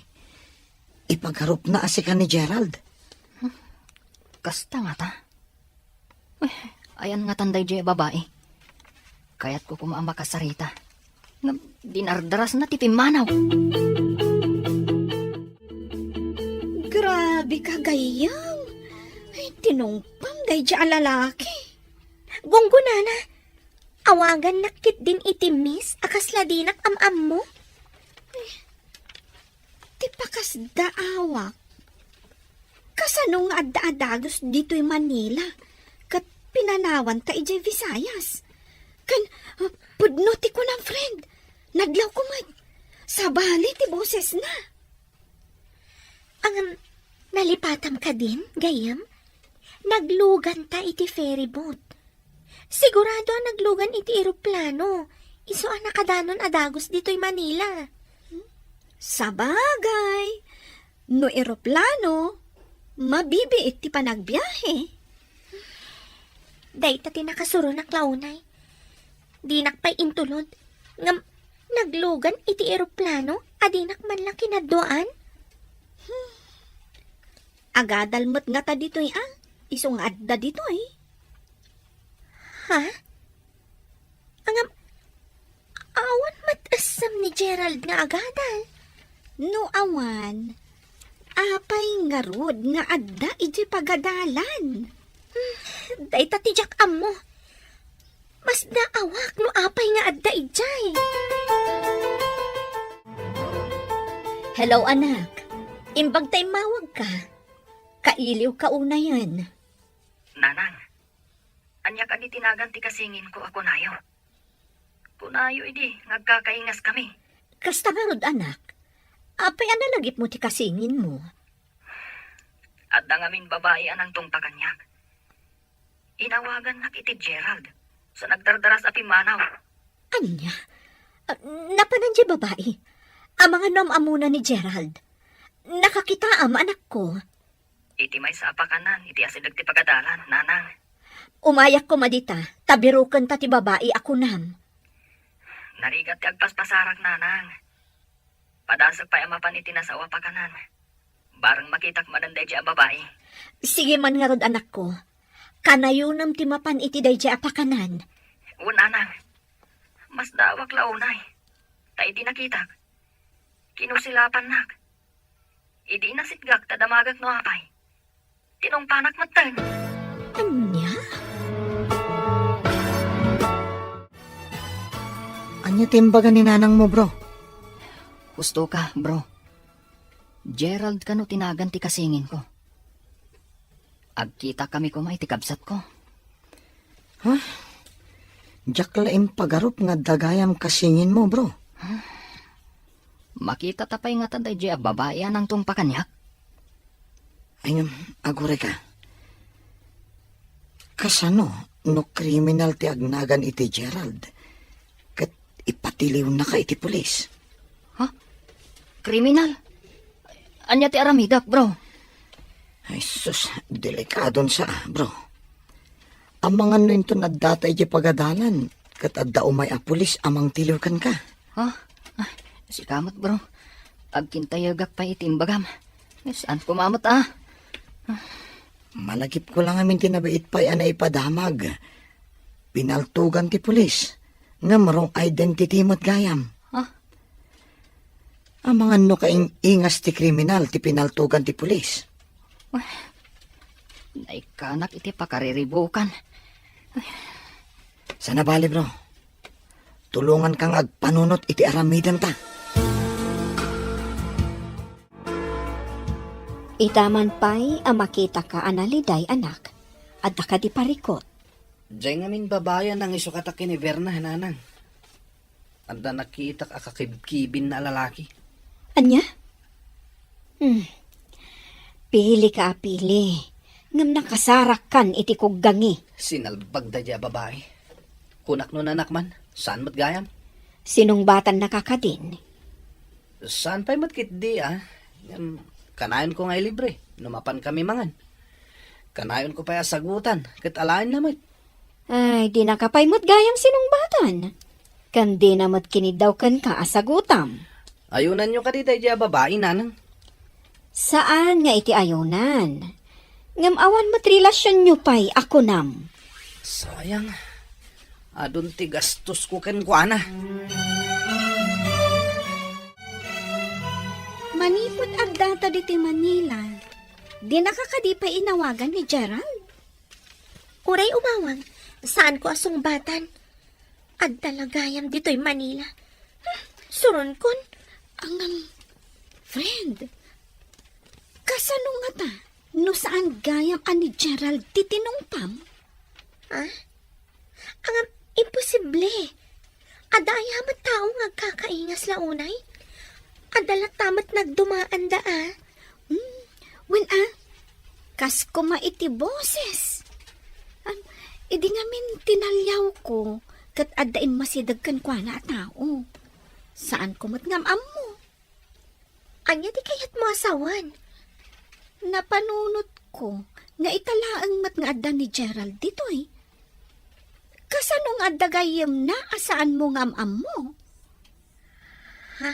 Ipagharup na asikan ni Gerald. Kasta nga ta. Ayan nga tanday di babae. Kaya't ko kumaamba ka sarita. Dinardaras na ti pimanaw. Grabe ka, gayam. Ay, tinumpang day di lalaki. Gunggunana, awagan nakit din itimis, akas ladinak am-am mo. Ti pakas daawak. Kasanong adda-adagos dito'y Manila. Kat pinanawan ta ijay Visayas. Kan, pudno ti ko ng friend. Naglaw ko man. Sabali ti boses na. Ang nalipatam ka din, gayam? Naglugan ta iti ferry boat. Sigurado ang naglugan iti eroplano. Iso ang nakadanon adagos dito'y Manila. Sabagay. No eroplano, mabibiit ti panagbiyahe. Day ta tinakasuro na klaunay. Dinak pa'y intulod. Ngam, naglugan iti eroplano, adinak man lang kinaduan. Agadalmot nga ta dito'y isong adda dito'y. Ha? Angam, awan matasam ni Gerald nga agadal. No awan, apay nga rod nga adda iti pagadalan. Day ta tijak am mo. Mas naawak no apay nga adda ijay. Hello, anak. Imbag tay mawag ka. Kailiw ka una yan. Nanang, anya ka di tinagan ti kasingin ko ako nayo. Kunayo idi, nagkakaingas kami. Kasta nga rod, anak. Apay analagip mo ti kasingin mo. At dangamin babae anang tong pakanyak. Inawagan nak iti Gerald. Sa nagdardaras api manaw. Anya? Napanan di babae. Ang mga namamuna ni Gerald. Nakakita am anak ko. Iti may sa apakanan, iti asidag ti pagadalan, nanang. Umayak ko madita. Tabirukan ta ti babae ako nam. Narigat ti agpaspasarak, nanang. Padasag pa amapan iti nasa apakanan. Barang makitak mananday di babae. Sige man nga rod, anak ko. Kanayunam ti mapan iti day di apakanan. Nanang, mas dawak launay. Ta iti nakitak. Kinusilapan nak. Idi nasitgak tadamagak no apay. Tinong panak matan. Anya? Anya timbagan ni nanang mo, bro? Gusto ka, bro. Gerald kano tinagan ti kasingin ko. Agkita kami kumay ti kabsat ko. Diyak laing pagarup nga dagayam kasingin mo, bro. Makita tapay nga taday di babae anang tong pakanyak. Ay, agure ka. Kasano, no kriminal ti agnagan iti Gerald. Kat ipatiliw na ka iti pulis. Kriminal? Anya ti aramidak, bro? Ay, sus, delikadon sa, bro. Ang mga nito na data iti pagadalan, kat adda umay a pulis amang tiliw kan ka. Si kamot, bro. Agkintayagak pa itimbagam. Saan kumamot, Malagip ko lang amin tinabait pa'y ana ipadamag. Pinaltugan ti pulis. Nga marong identity mo't gayam. Ang mga no kaing ingas ti kriminal ti pinaltugan ti pulis. Naikanak iti pakariribukan. Sana bali, bro. Tulungan kang agpanunot iti aramidan ta. Itaman pa'y makita ka analiday, anak. At ka di parikot. Diyan ngamin babayan ang isukatakin ni Berna, nanang. Anda nakita ka kakibkibin na lalaki. Anya? Pili ka, pili. Ngam nakasarak kan iti kuggangi. Sinalbag da dya babae. Kunak nun anak man, saan mat gayam? Sinong batan nakakadin? Saan pa'y matkit di kanayon ko ngay libre, numapan kami mangan. Kanayon ko pa'y sagutan, kat alain namit. Ay, di nakapaymot gayam sinong batan. Kan di namat kinidaw kan ka asagutam. Ayunan nyo ka di dya babae nanang. Saan nga iti ayunan? Ngam awan matrelasyon nyo pa'y ako nam. Sayang, adun ti gastos ko ken kuana. Manipot agdata diti Manila. Di nakakadi pa inawagan ni Gerald. Uray umawang, saan ko asungbatan? Ad talagayam dito'y Manila. Suron kon. Ang friend, kasano nga ta? No saan gayam ani Gerald titinungpam? Ha? Ang imposible. Adaya mat tao nga kakaingas launay. Adalat tamat nagdumaan da When kas ko maiti boses. Idi ngamin tinalyaw ko, kat adain masidagkan kwa na tao. Saan ko matngam mo? Anya di kayat mo asawan. Napanunot ko, nga italaang mat nga adda ni Gerald dito eh. Kasanong adda gayem na asaan mo ngam mo? Ha?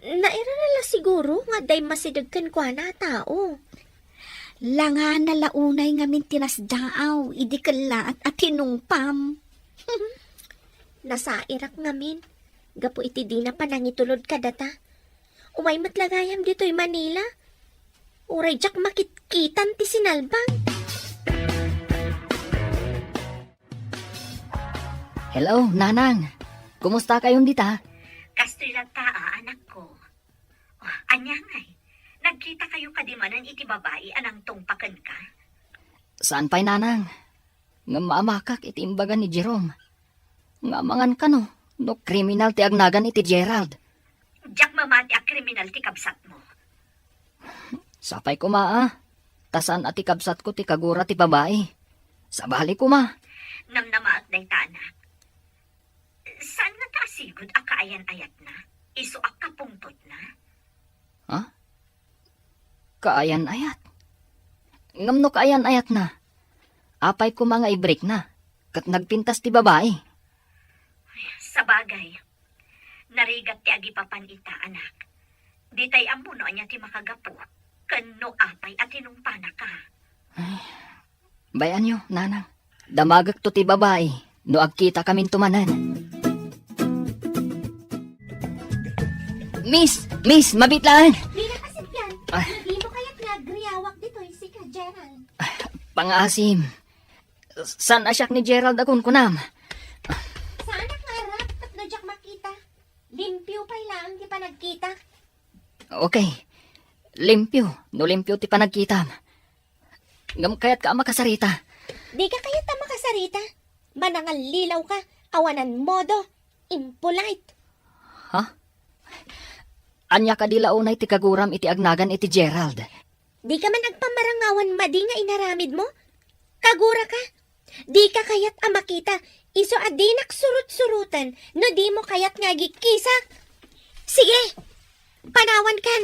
Nairala siguro nga day masidagkan kwa na tao. Langa na launay ngamin tinasdaaw, idi kala at tinungpam. Nasa Irak ngamin. Gapo iti di na panangitulod ka data. Umay matlagayam dito'y Manila. Uray jak makitkitan ti sinalbang. Hello, Nanang. Kumusta kayong dita? Kastoy lang anak ko. Oh, anya ngay, nagkita kayo kadimanan iti babae anang tungpakan ka? Saan pa'y Nanang? Nga maamakak iti imbagan ni Jerome. Nga mangan ka no kriminal ti agnagan iti Gerald. Diyak mamati a kriminal ti kabsat mo. Sapay ko tasan at ikabsat ko ti kagura ti babae. Sabali ko Namnamaat day ta anak. Saan nga taasigod a kaayan-ayat na? Iso a kapungtot na? Ha? Kaayan-ayat? Ngam no kaayan-ayat na. Apay ko mga i-break na. Kat nagpintas ti babae. Sa bagay, narigat ti agipapan ita anak. Di tay amuno anya ti makagapo. Kano apay at inumpana ka. Bayan nyo, Nanang. Damagak to ti babae. No agkita kamin tumanan. Miss, mabitlaan. Di na kasi yan. Hindi mo kaya't nagriyawak dito'y si ka Gerald. Pangasim. San asyak ni Gerald akong kunam? Saan ang harap at nadyak makita? Limpyo pa'y lang di pa nagkita. Okay. Limpyo. No limpyo ti panagkitam. Ngam kayat ka makasarita. Di ka kaya't makasarita. Manangal lilaw ka. Awanan modo. Impolite. Ha? Anya ka dila unay ti kaguram iti agnagan iti Gerald. Di ka man agpamarangawan madi nga inaramid mo? Kagura ka? Di ka kayat makita. Iso adinak surut-surutan no di mo kayat nga gikisa. Sige, panawan kan.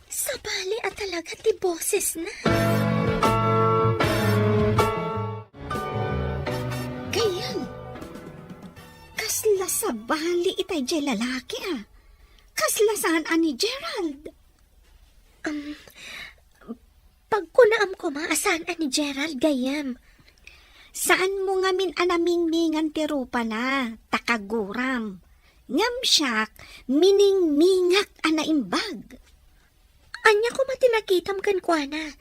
Sabali at talaga ti boses na. Kayan. Kasla sa bali itay jay lalaki Kasla saan ani Gerald? Pagkunaam ko maasan ani Gerald gayam. Saan mo ngamin anaming-mingan ti rupa na, takaguram. Ngam siyak, mining-mingak anaimbag. Anya ko matinakitam kan kwa na.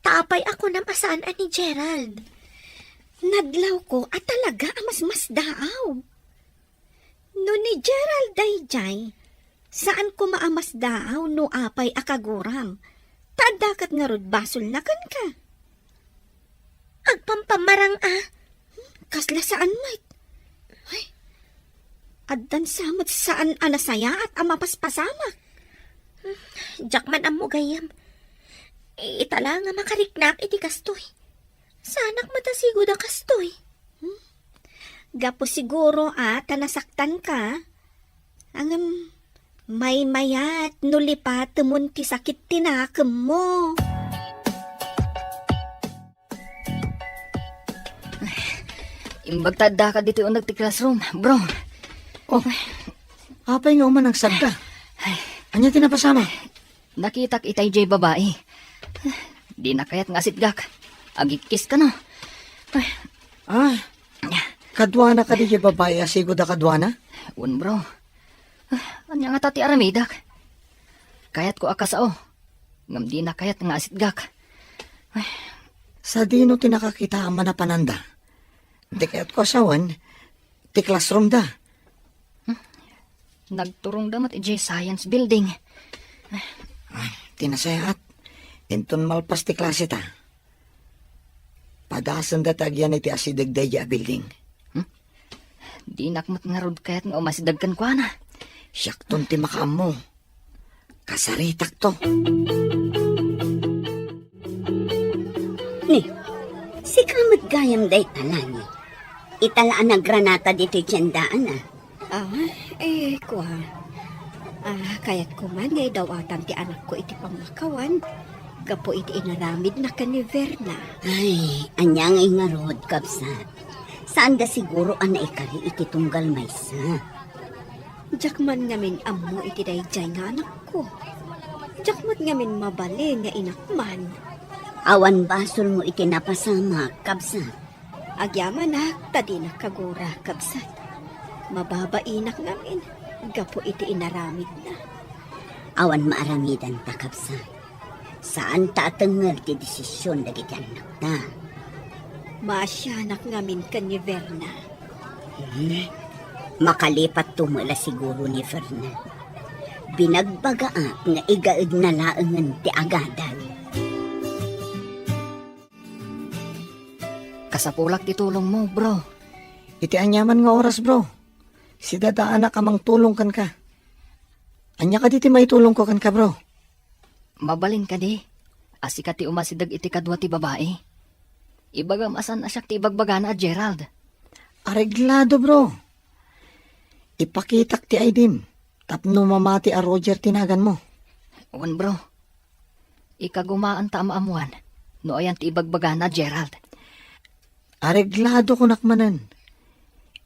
Taapay ako nam asaan ani Gerald. Nadlaw ko at talaga amas daaw. No ni Gerald dayjay, saan ko maamas daaw no apay akaguram. Tadakat nga rod basol na kan ka. Agpampamarang Kasla saan, mate? Ay, addan samot saan anasaya at amapaspasamak. Jakman amo gayam. Itala nga makariknak iti kastoy. Sanak matasigo da kastoy. Gapo siguro tanasaktan ka. Ang may mayat nulipat tumun ti sakit tinakam mo. Imbag tada ka dito yung nagti classroom, bro. Oh, apay nga uman ang sagda. Anya tinapasama? Nakitak itay jay babae. Di na kayat nga sitgak. Agikis ka no. Ah, kadwana ka di babae asigo da kadwana? Un bro. Anya nga tati aramidak. Kayat ko akasao. Ngam di na kayat nga sitgak. Sa dino tinakakita ang manapananda. Di kaya't ko asawan, ti classroom da. Nagturong damat iti science building. Tinasayaat, inton malpas ti klase ta. Padasan da tagyan iti asidagdaya building. Di nakmat nga rod kayat nga umasidagkan ko na. Siyakton ti makaam mo. Kasaritak to. Ni, si kamot gayam day talani. Italaan na granata dito tiyandaan Kwa. Kayat ko man ngay daw atan ti anak ko iti pamakawan. Gapo iti inaramid na ka ni Verna. Ay, anya ngay nga rod, kapsat. Saan da siguro ana ikari iti tunggal maysa? Jakman ngamin amo iti dayjay nga anak ko. Jakmat ngamin mabali nga inakman. Awan basol mo iti napasama, kapsat. Agyaman tadi na kagura kabsat. Mababainak ngamin. Gapo iti inaramid na. Awan maaramidan ta, kapsat. Saan ta atengel ti desisyon dagiti anak ta? Maasyanak ngamin ka ni Verna. Makalipat tumula siguro ni Fernand. Binagbagaat nga igaid na laengan ti agadan. Kasapulak ti tulong mo, bro. Iti anyaman nga oras, bro. Si dadaan na kamang tulong kan ka. Anya ka diti may tulong ko kan ka, bro. Mabalin ka di. Asika ti umasidag iti kadwa ti babae. Ibagam asan asyak ti ibagbaga na Gerald. Areglado, bro. Ipakitak ti Aidim. Tapno mamati a Roger tinagan mo. Uwan, bro. Ikagumaan ta amaamuan. No ayan ti ibagbaga na Gerald. Areglado ko nakmanan.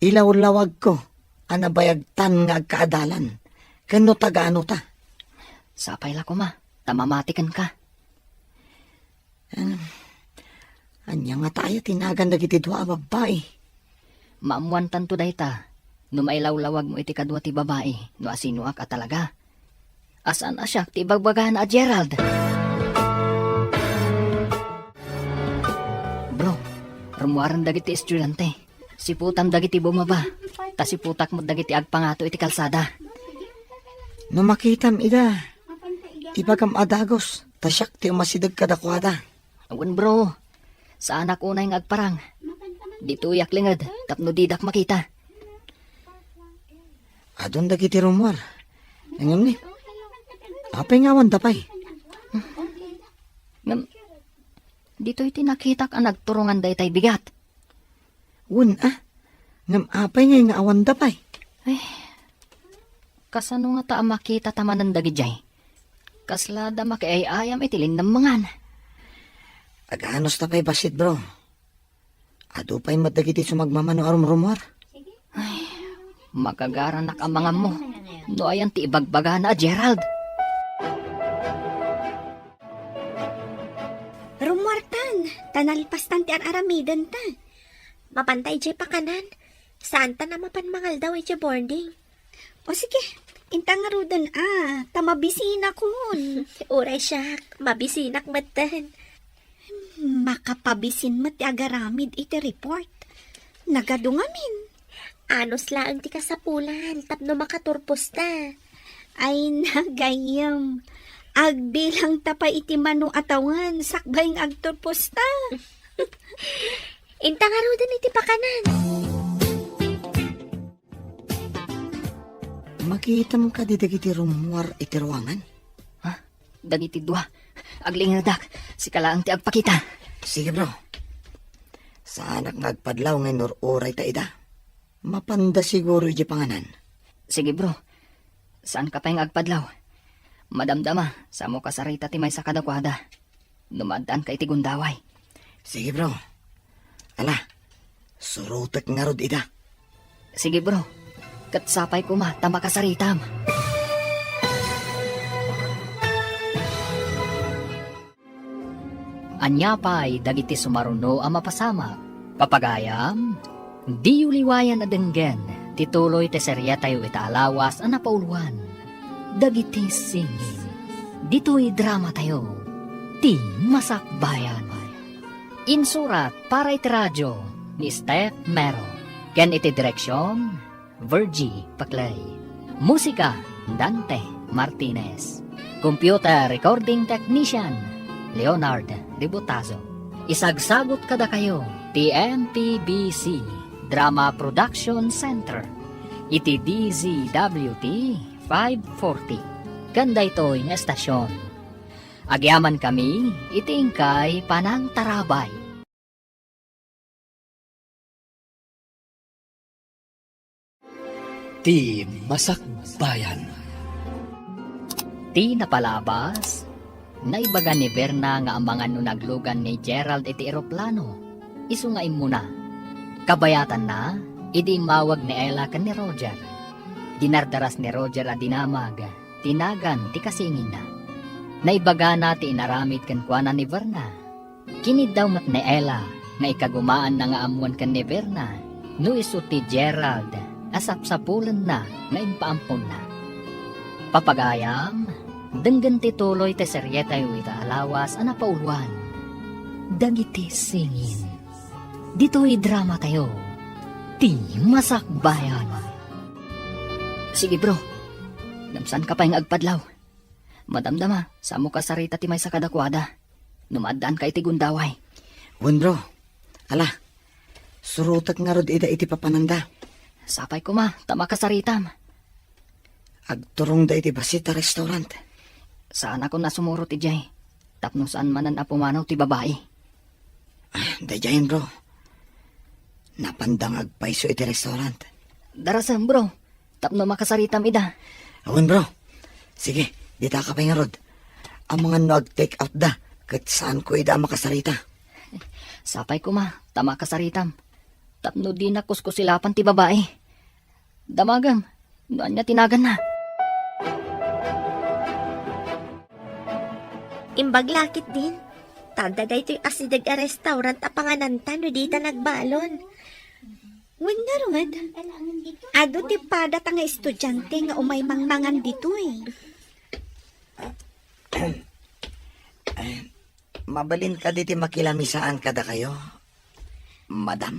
Ilaw-lawag ko. Anabayagtan nga agkaadalan. Kano tagaano ta? Sapay la ko ma. Tamamatikan ka. Anya nga tayo tinagan na giti dua babae. Maamuan tanto day ta. No mailawlawag mo iti kadwa ti babae. No asinuak at talaga. Asan asyak ti ibagbaga na Gerald? Bro, rumuaran dagiti estudyante. Siputam dagiti bumaba. Ta siputak mo dagiti agpangato iti kalsada. No makitam ida. Ibagam adagos. Tasyak ti umasidag kadakwada. Awan bro, sa anak unay nga agparang. Dito yak lingad, tapno didak makita. Adon dagiti rumor. Ngam ni. Apay ngawan dapay. Ngam, dito iti nakitak ang nagturungan day tay bigat. Ngam apay ngay nga awan dapay. Kasano nga ta makita tamanan dagijay. Kaslada makiayayam itilin ng mangan. Aganos tapay basit, bro. Ado pa'y madagiti sumagmamano arum rumor. Makagaranak ang mga mo. No ayan ti ibagbaga na Gerald. Rumartan, tanalipastan ti aramidan ta. Mapantay jay pakanan. Saan ta na mapanmangal daw iti boarding? O sige, intang nga rudan tamabisina kun. Uray siya, mabisinak matan. Makapabisin mo ti agaramid iti report. Nagadungamin. Anos laang ti kasapulan, tapno makaturpos ta. Ay nagayam. Agbilang tapay iti mano atawan, sakbayng agturpos ta. Inta nga ro din iti pakanan. Makitam ka di dagiti rumuar iti ruangan. Dagiti dua. Aglingadak, si kalaang ti agpakita. Sige bro. Saanak nagpadlaw ngay nururay ta ida. Mapanda siguro iti panganan. Sige bro, saan ka pa yung agpadlaw? Madamdama, sa mo kasarita ti may sa kadakwada. Numadaan ka iti gundaway. Sige bro. Ala, surutek nga rod ida. Sige bro, katsapay ko ma, tama kasaritam. Anyapay dagiti sumaruno ang mapasama. Papagayam, di uliwayan na denggen, tituloy te serya tayo itaalawas ang napauluan. Dagiti singin, dito'y drama tayo, ti masakbayan. Insurat para iti radyo ni Steph Mero. Ken iti direksyon, Virgie Paclay. Musika, Dante Martinez. Computer recording technician, Leonard Ributazo. Isagsagot kada kayo, TMPBC Drama Production Center. Iti DZWT 540. Ganda ito'y nga estasyon. Agyaman kami, itingkay panang tarabay. Ti Masakbayan. Ti napalabas, naibaga ni Berna nga ang mga nunaglugan ni Gerald iti eroplano. Isu nga imuna. Kabayatan na, idi mawag ni Ella kan ni Roger. Dinardaras ni Roger a dinamag, tinagan ti kasingin na. Naibaga na ti inaramid kan kuana ni Berna. Kinid daw mat ni Ella, nga ikagumaan na nga amuan kan ni Berna, no isu ti Gerald, asapsapulan na, nga impaampon na. Papagayam, denggan ti tuloy ti seryeta yu itaalawas ang napauluan. Dagiti singin. Dito'y drama tayo. Ti masakbayan. Sige bro, namsan ka pa yung agpadlaw. Madamdama, sa mo kasarita ti may sa kadakwada. Numadaan ka iti gundaway. Wen bro, ala, surutek nga rod ida iti papananda. Sapay ko ma, tama kasaritam. Agturong da iti basita restaurant. Saan ako nasumuro ti Jay? Tapno saan manan apumanaw ti babae. Dayayin bro. Napandang agpaiso iti restaurant. Darasam bro, tapno makasaritam ida. Awan bro, sige, dita ka pa nga rod. Ang mga nag-take out da, kat saan ko ida makasarita. Sapay ko ma, tama kasaritam. Tapno di na kuskusilapan ti babae. Damagam, noan niya tinagan na. Imbaglakit din. Tada da ito'y asidag a restaurant a pangananta no di ta nagbalon. Wen nga rod. Ado ti pada ta nga estudyante nga umay mangmangan dito eh. Mabalin ka diti makilamisaan kada kayo, madam.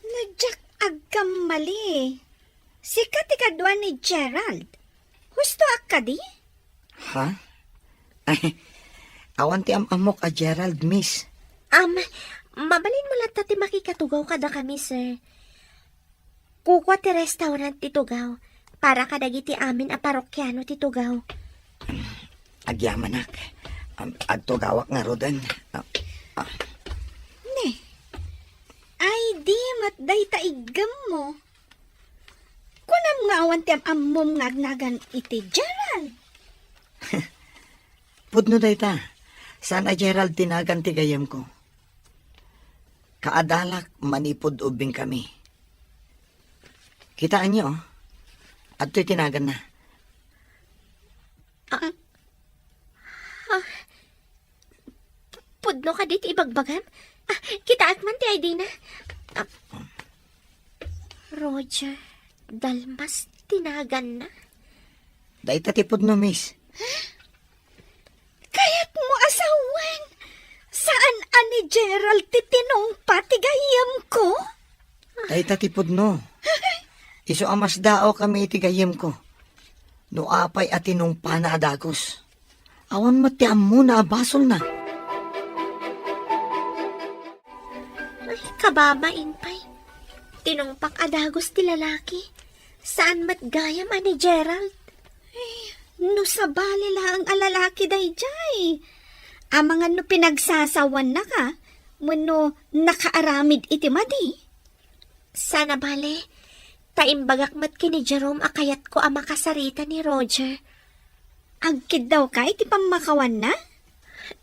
Nadyak agkam mali. Sikat ikadwa ni Gerald. Husto ak ka di? Ha? Ay, awan ti amok a Gerald, miss. Mabalin mo lang tati makikatugaw kada kami, sir. Kukwa ti restaurant ti tugaw, para kadagiti amin a parokyano ti tugaw. Agyamanak. Agtugawak nga rodan. Ay di matday taigam mo. Kunam nga awan ti amom ngagnagan iti Gerald. Pudno day ta. Saan a Gerald tinagan ti gayam ko? Kaadalak manipod ubing kami. Kitaan niyo, at to'y tinagan na. Pudno ka dit ibagbagam? Kita at man ti ID na. Roger, dalmas tinagan na. Day ta ti pudno, miss. Kaya't mo asawan. Saan ani Gerald titinong patigayam ko? Day ta ti pudno. Iso amas dao kami iti gayem ko. No apay atinong pana adagos. Awan matiam mo na abasol na. Ay, kababain pa'y. Tinungpak adagos ti lalaki. Saan matgayam ani Gerald? No sa bali lang ang alalaki day jay. Amangan no pinagsasawan na ka, no nakaaramid iti madi. Sana bale, taimbagak mat kini Jerome akayat ko ang makasarita ni Roger. Agkid daw ka iti pamakawan na?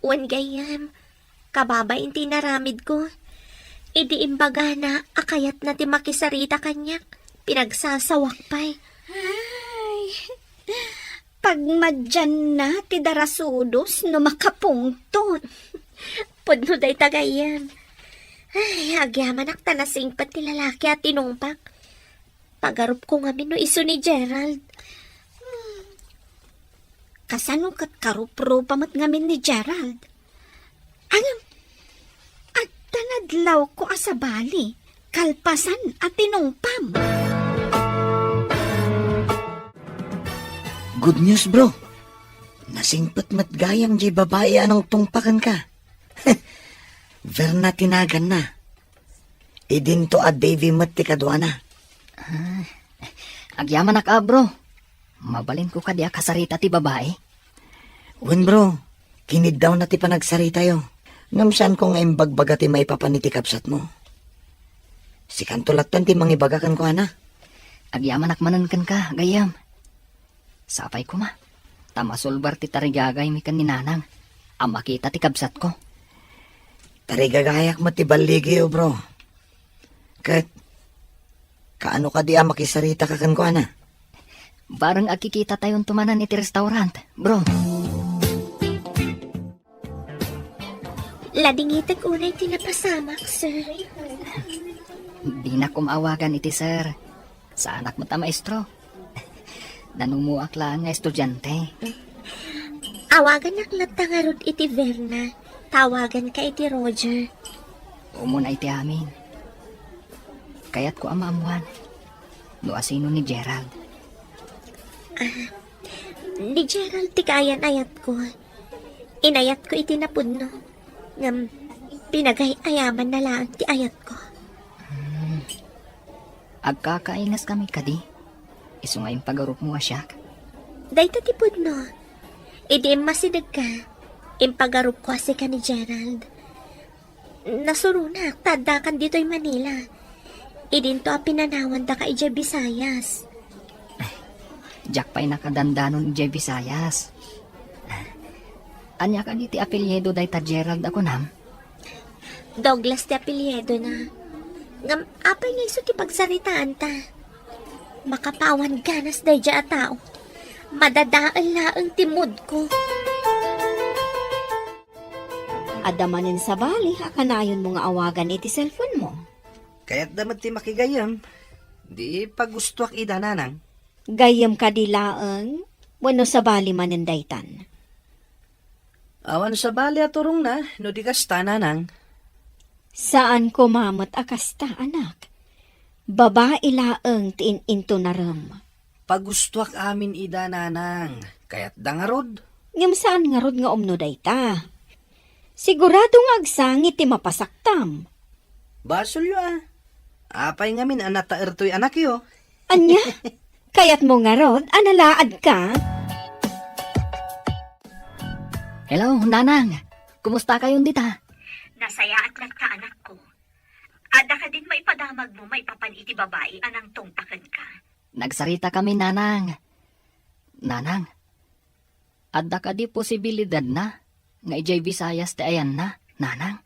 Wan gayam, kababain ti naramid ko. Idi imbaga na akayat na ti makisarita kanyak. Pinagsasawak pa'y. Ay, pag madyan na ti darasudos no makapungtot. Pudno day tagayan. Ay, agyaman ak tanasing pati lalaki at tinungpak. Pagarup ko nga no iso ni Gerald. Kasano kat karupro pamat ngamin ni Gerald? Anam, at tanadlaw ko asabali, kalpasan at tinungpam. Good news, bro. Nasingpat matgayam jay babae anong tungpakan ka. Verna tinagan na. Idinto at Davy mat ti kadwana. Agyaman na ka, bro. Mabalin ko ka di kasarita ti babae. Wen, bro. Kinid daw na ti panagsarita yo. Ngamsan ko nga imbagbaga ti maipapaniti kapsat mo. Si kantulatan ti mangibagakan ko, ana. Agyaman akmanan ka, gayam. Sapay ko ma. Tamasulbar ti tarigagay mi kan ni nanang. Ang makita ti kabsat ko. Tarigagayak mat ti baligi yo, bro. Kat, kaano ka di makisarita ka kan ko, ana? Barang akikita tayon tumanan iti restaurant, bro. Ladingitag unay tinapasamak, sir. Di na kumawagan iti sir. Sa anak mo ta maestro. Nanumuak lang nga estudyante. Awagan naklat tangarod iti Verna. Tawagan ka iti Roger. Umuna iti amin. Kaya't ko amaamuan. No asino ni Gerald. Ni Gerald ti kayan ayat ko. Inayat ko iti napudno. Ngam, pinagay-ayaman na lang ti ayat ko. Agkakaingas kami kadi. Iso nga yung pagarup mo asyak. Dahito ti pudno. Idi masidag ka. Impagarup ko asi ka ni Gerald. Nasurunak, tadakan dito'y Manila. Idinto a pinanawan da ka ije Visayas. Jack pa'y nakadandanon ije Visayas. Anya ka di ti apelyedo day ta Gerald ako nam? Douglas ti apelyedo na. Ngam, apay nga iso ti pagsaritaan ta. Makapawan ganas day dya a tao. Madadaan laang timod ko. Adamanin sa bali, akanayon mo nga awagan iti cellphone mo. Kaya't damat ti makigayam. Di pagustuak ida nanang. Gayam ka di laang, wano sa bali manindaytan. Awan sa bali aturong na, no di kasta nanang. Saan ko mamat akasta, anak? Babae laang tiin into naram. Pagustuak amin ida nanang. Kaya't dangarod. Ngam saan nga rod nga umno dayta? Sigurado nga agsangit ti mapasaktam. Basol yo ah. Apay ngamin anata ertoy anak yo. Anya? Kayat mo nga rod, analaad ka? Hello, nanang. Kumusta kayong dita? Nasaya at lang ka, anak ko. Ada ka din maipadamag mo, maipapan iti babae, anang tungtakan ka. Nagsarita kami, nanang. Nanang, adda ka di posibilidad na nga ijay Visayas ti ayan na, nanang.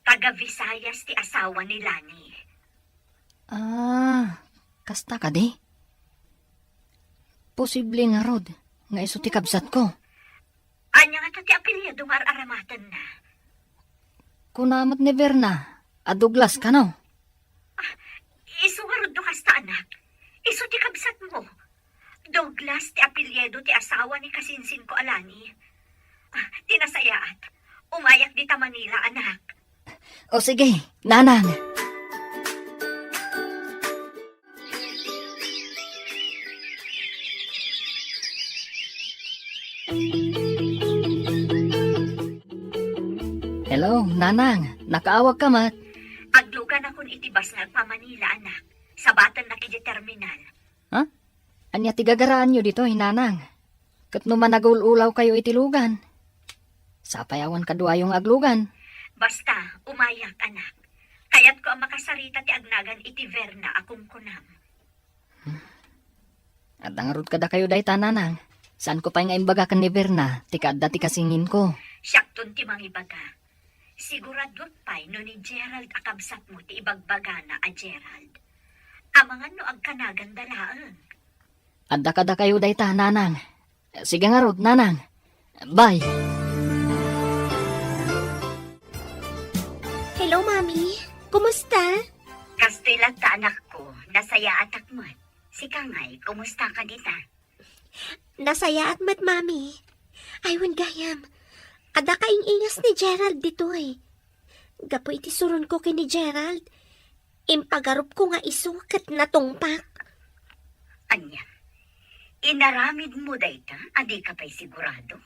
Taga Visayas ti asawa ni Lani. Kasta ka di? Posible nga rod, nga iso ti kabsat ko. Anya nga ti apelyido nga aramatan na. Kunamat ni Verna, a Douglas ka no? Isu nga rod do kasta anak. Isu ti kabsat mo. Douglas ti apelyido ti asawa ni kasinsin ko Alani. Tinasayaat. Umayak di ta Manila, anak. O sige, nanang. Hello, nanang. Nakaawag ka mat. iti terminal. Ha? Anya tigagaraan nyo dito, hinanang. Kat naman nagululaw kayo itilugan. Sapayawan kadua yung aglugan. Basta, umayak, anak. Kayat ko ang makasarita ti agnagan iti Verna akong kunam. At nangarod kada kayo day tananang. Saan ko pa nga imbaga kan ni Verna, tikadda ti kasingin ko. Siyakton ti mangibaga. Siguradot pa'y no ni Gerald akabsat mo ti ibagbaga na a Gerald. Amangan no agkanagan dalaang. Adda kada kayo day tananang. Sige nga rod, nanang. Bye. Hello, Mami. Kumusta? Kastilag ta anak ko, nasaya atak mo. Si Kangay, kumusta ka dita? Nasaya at mat, Mami. Aywan gayam. Ada kaing ingas ni Gerald dito eh. Gapo iti suron ko kini Gerald. Impagarup ko nga isukat na tungpak. Anya, inaramid mo dayta, adi ka pa'y sigurado.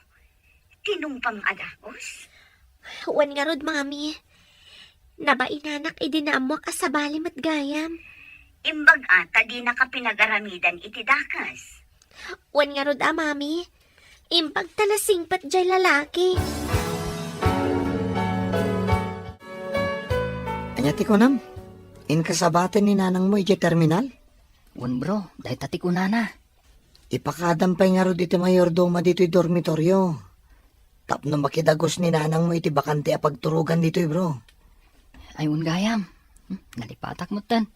Tinumpang adakos? Wan nga rod, Mami. Nabainanak idinaamok asabali mat gayam. Imbag ata di nakapinagaramidan iti dakas. Wan nga rod, Mami. Impag talasing pat jay lalaki. Anya ti kunam, in kasabaten ni nanang mo iti terminal. Wan bro, day tati ko nana. Ipakadampay nga ro diti mayordoma dito dormitoryo. Tapno makidagos ni nanang mo iti bakante a pagturugan dito bro. Ayun gayam. Nalipatak mo tan.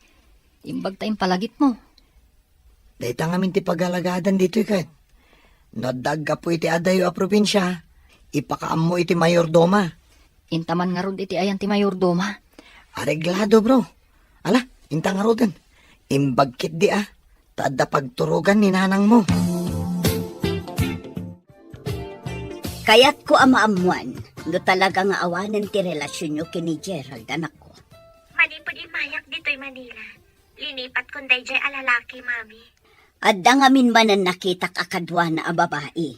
Imbag tayong palagit mo. Dahita ngamin ti pagalagadan dito ikat. Nadagga po iti adayo a probinsya. Ipakaam mo iti mayordoma. Intaman nga rod iti ayan ti mayordoma. Areglado bro. Ala, inta nga ro din. Imbagkit di Taadda pagturugan ni nanang mo. Kayat ko amaamuan, no talaga nga awanan ti relasyon nyo kini Gerald, anak ko. Manipod imayak dito'y Manila. Linipat kong dayjay alalaki, Mami. Adda nga minmanan nakitak akadwa na a babae.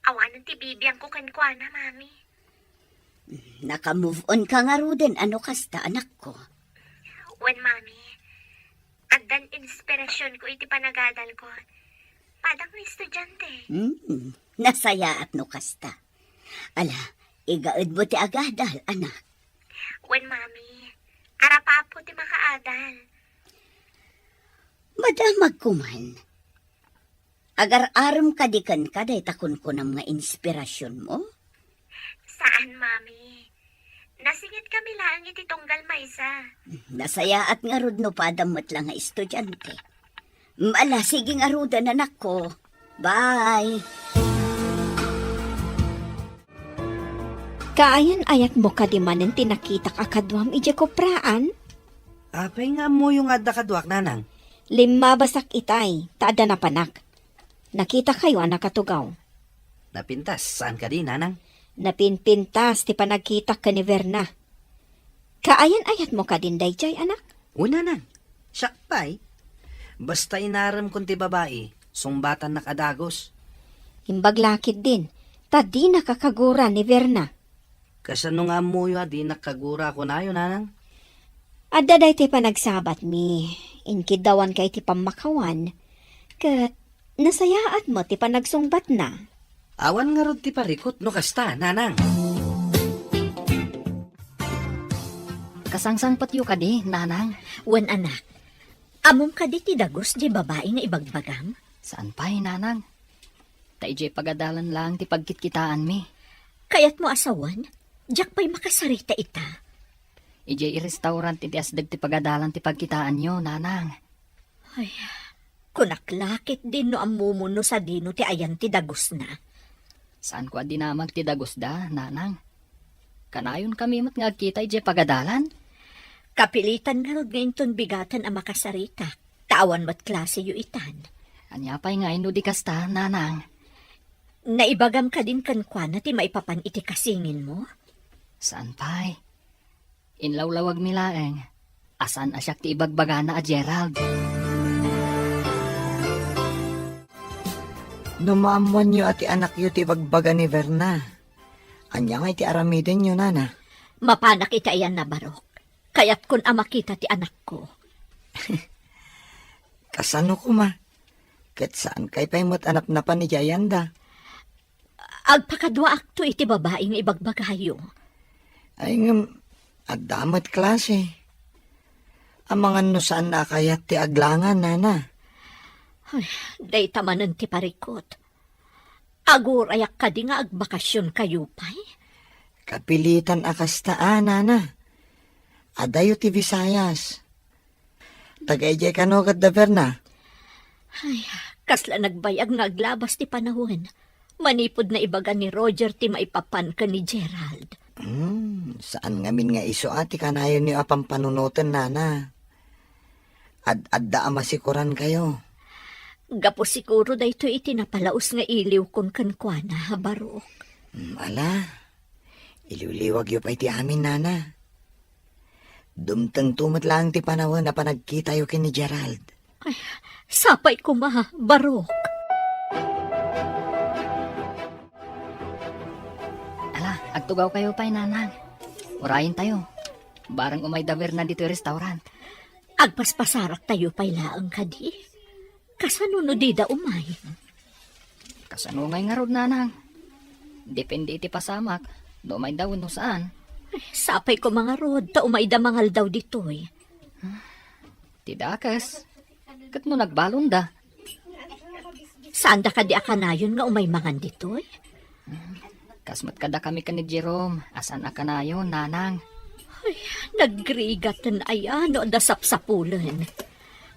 Awanan ti bibiyang ko kankwana, Mami. Naka-move on ka nga ro din, ano kasta, anak ko. Wen, Mami. Addan inspirasyon ko iti panagadal ko. Padang na estudyante. Nasaya at no kasta. Ala, igaad mo ti agadal, anak. Wen, Mami. Arapapo ti makaadal. Madamag kuman. Agar-aram kadikan ka day takon ko ng mga inspirasyon mo? Saan, Mami? Nasingit kami lang iti tunggal maysa. Nasaya at nga rod no padamot lang nga estudyante. Ala, sige nga rodan, anak ko. Bye! Kaayan ayat mo ka di manen tinakita ka kadwam ije kopraan? Apay nga mo yung adda kadwak, nanang. Lima basak itay, taada na panak. Nakita kayo anak katugaw. Napintas, saan ka di, nanang? Napinpintas ti panagkita ka ni Verna. Kaayan ayat mo ka din dayjay anak? Una nang. Siya pa'y. Basta inaram kong ti babae, sumbatan nakadagos. Imbaglakid din, tadi nakakagura ni Verna. Kasano nga mo yung di nakagura ko na yun, nanang? Adda day ti panagsabat mi, inkidawan kay ti pamakawan, kat nasayaat mo ti panagsungbat na. Awan nga rod ti parikot no kasta, nanang. Kasangsang patyo ka di, nanang. Wan anak, among ka di ti dagos di babae nga ibagbagam? Saan pa'y, nanang? Taijay pagadalan lang ti pagkitkitaan mi. Kayat mo asawan, jak pa'y makasarita ita. Ijay i-restaurant iti asdag ti pagadalan ti pagkitaan nyo, nanang. Ay, kunaklakit din no amumuno sa dino ti ayan ti dagos na. Saan ko adinamag ti dagos da, nanang? Kanayon kami mat nga agkita ijay pagadalan? Kapilitan nga rod ngayon ton bigatan ang makasarita. Tawan mat klase yu itan. Anya pa'y nga ino di kasta, nanang. Naibagam ka din kankwana ti maipapan iti kasingin mo? Saan pa'y? Inlawlawag milaeng. Asan asyak ti ibagbaga na a Gerald? Numaamuan nyo at anak yu ti bagbaga ni Verna. Anya nga iti aramiden nyo, nana. Mapanak ita yan na barok. Kaya't kun amakita ti anak ko. Kasano ko ma? Kat saan kay paimot anak na pa ni Jayanda? Agpakadwa akto iti babaeng ibagbagayo. Ay ngam, adamat klase. Ang mga no saan na kayat ti aglangan, nana. Ay, day tamanan ti parikot. Agurayak ka di nga agbakasyon kayo pa'y. Kapilitan akastaan, nana. Adayo ti Visayas. Tagayjay ka no kat daver na. Ay, kasla nagbayag nga aglabas ti panahon. Manipod na ibaga ni Roger ti maipapan ka ni Gerald. Saan ngamin nga iso ati kanayon niyo apang panunutan, nana. Ad-adda amasikuran kayo. Gapo siguro da ito itinapalaos nga iliw kon kankwana, Barok. Ala, iliwliwag yu pa iti amin, nana. Dumtang tumat lang ti panahon na panagkita yu kin ni Gerald. Ay, sapay ko ma, Barok. Ala, agtugaw kayo pa'y nanang. Urayin tayo. Barang umay daver na dito yung restaurant. Agpaspasarak tayo pa'y laang kadi. Kasano di da umay? Kasano ngay nga rod nanang. Depende iti pasamak. Dumay daw no saan. Ay, sapay ko mga rod, ta umay da mangal daw ditoy. Tidakas. Kat no nagbalon da. Saan da ka di akanayon nga umay mangan ditoy? Kasmat kada kami ka ni Jerome. Asan akanayon, nanang. Nagrigatan ay ano da sapsapulan.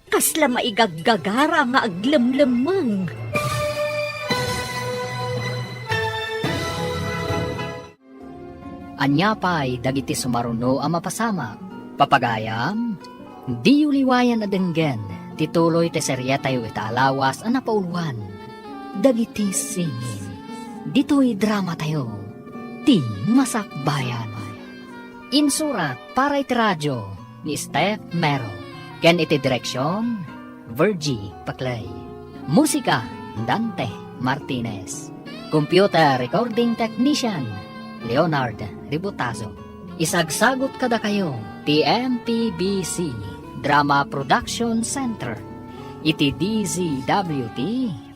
Kasla maigaggagara nga aglemlemang. Anya pa'y dagiti sumaruno ang mapasama. Papagayam, di uliwayan na denggen, tituloy te serya tayo italawas ang napauluan. Dagiti singin, dito'y drama tayo, ti masakbayan. Insurat para iti radyo ni Steph Mero. Ken iti direksyon, Virgie Paclay. Musika, Dante Martinez. Computer Recording Technician, Leonard Ributazo. Isagsagot kada kayo, TMPBC Drama Production Center. Iti DZWT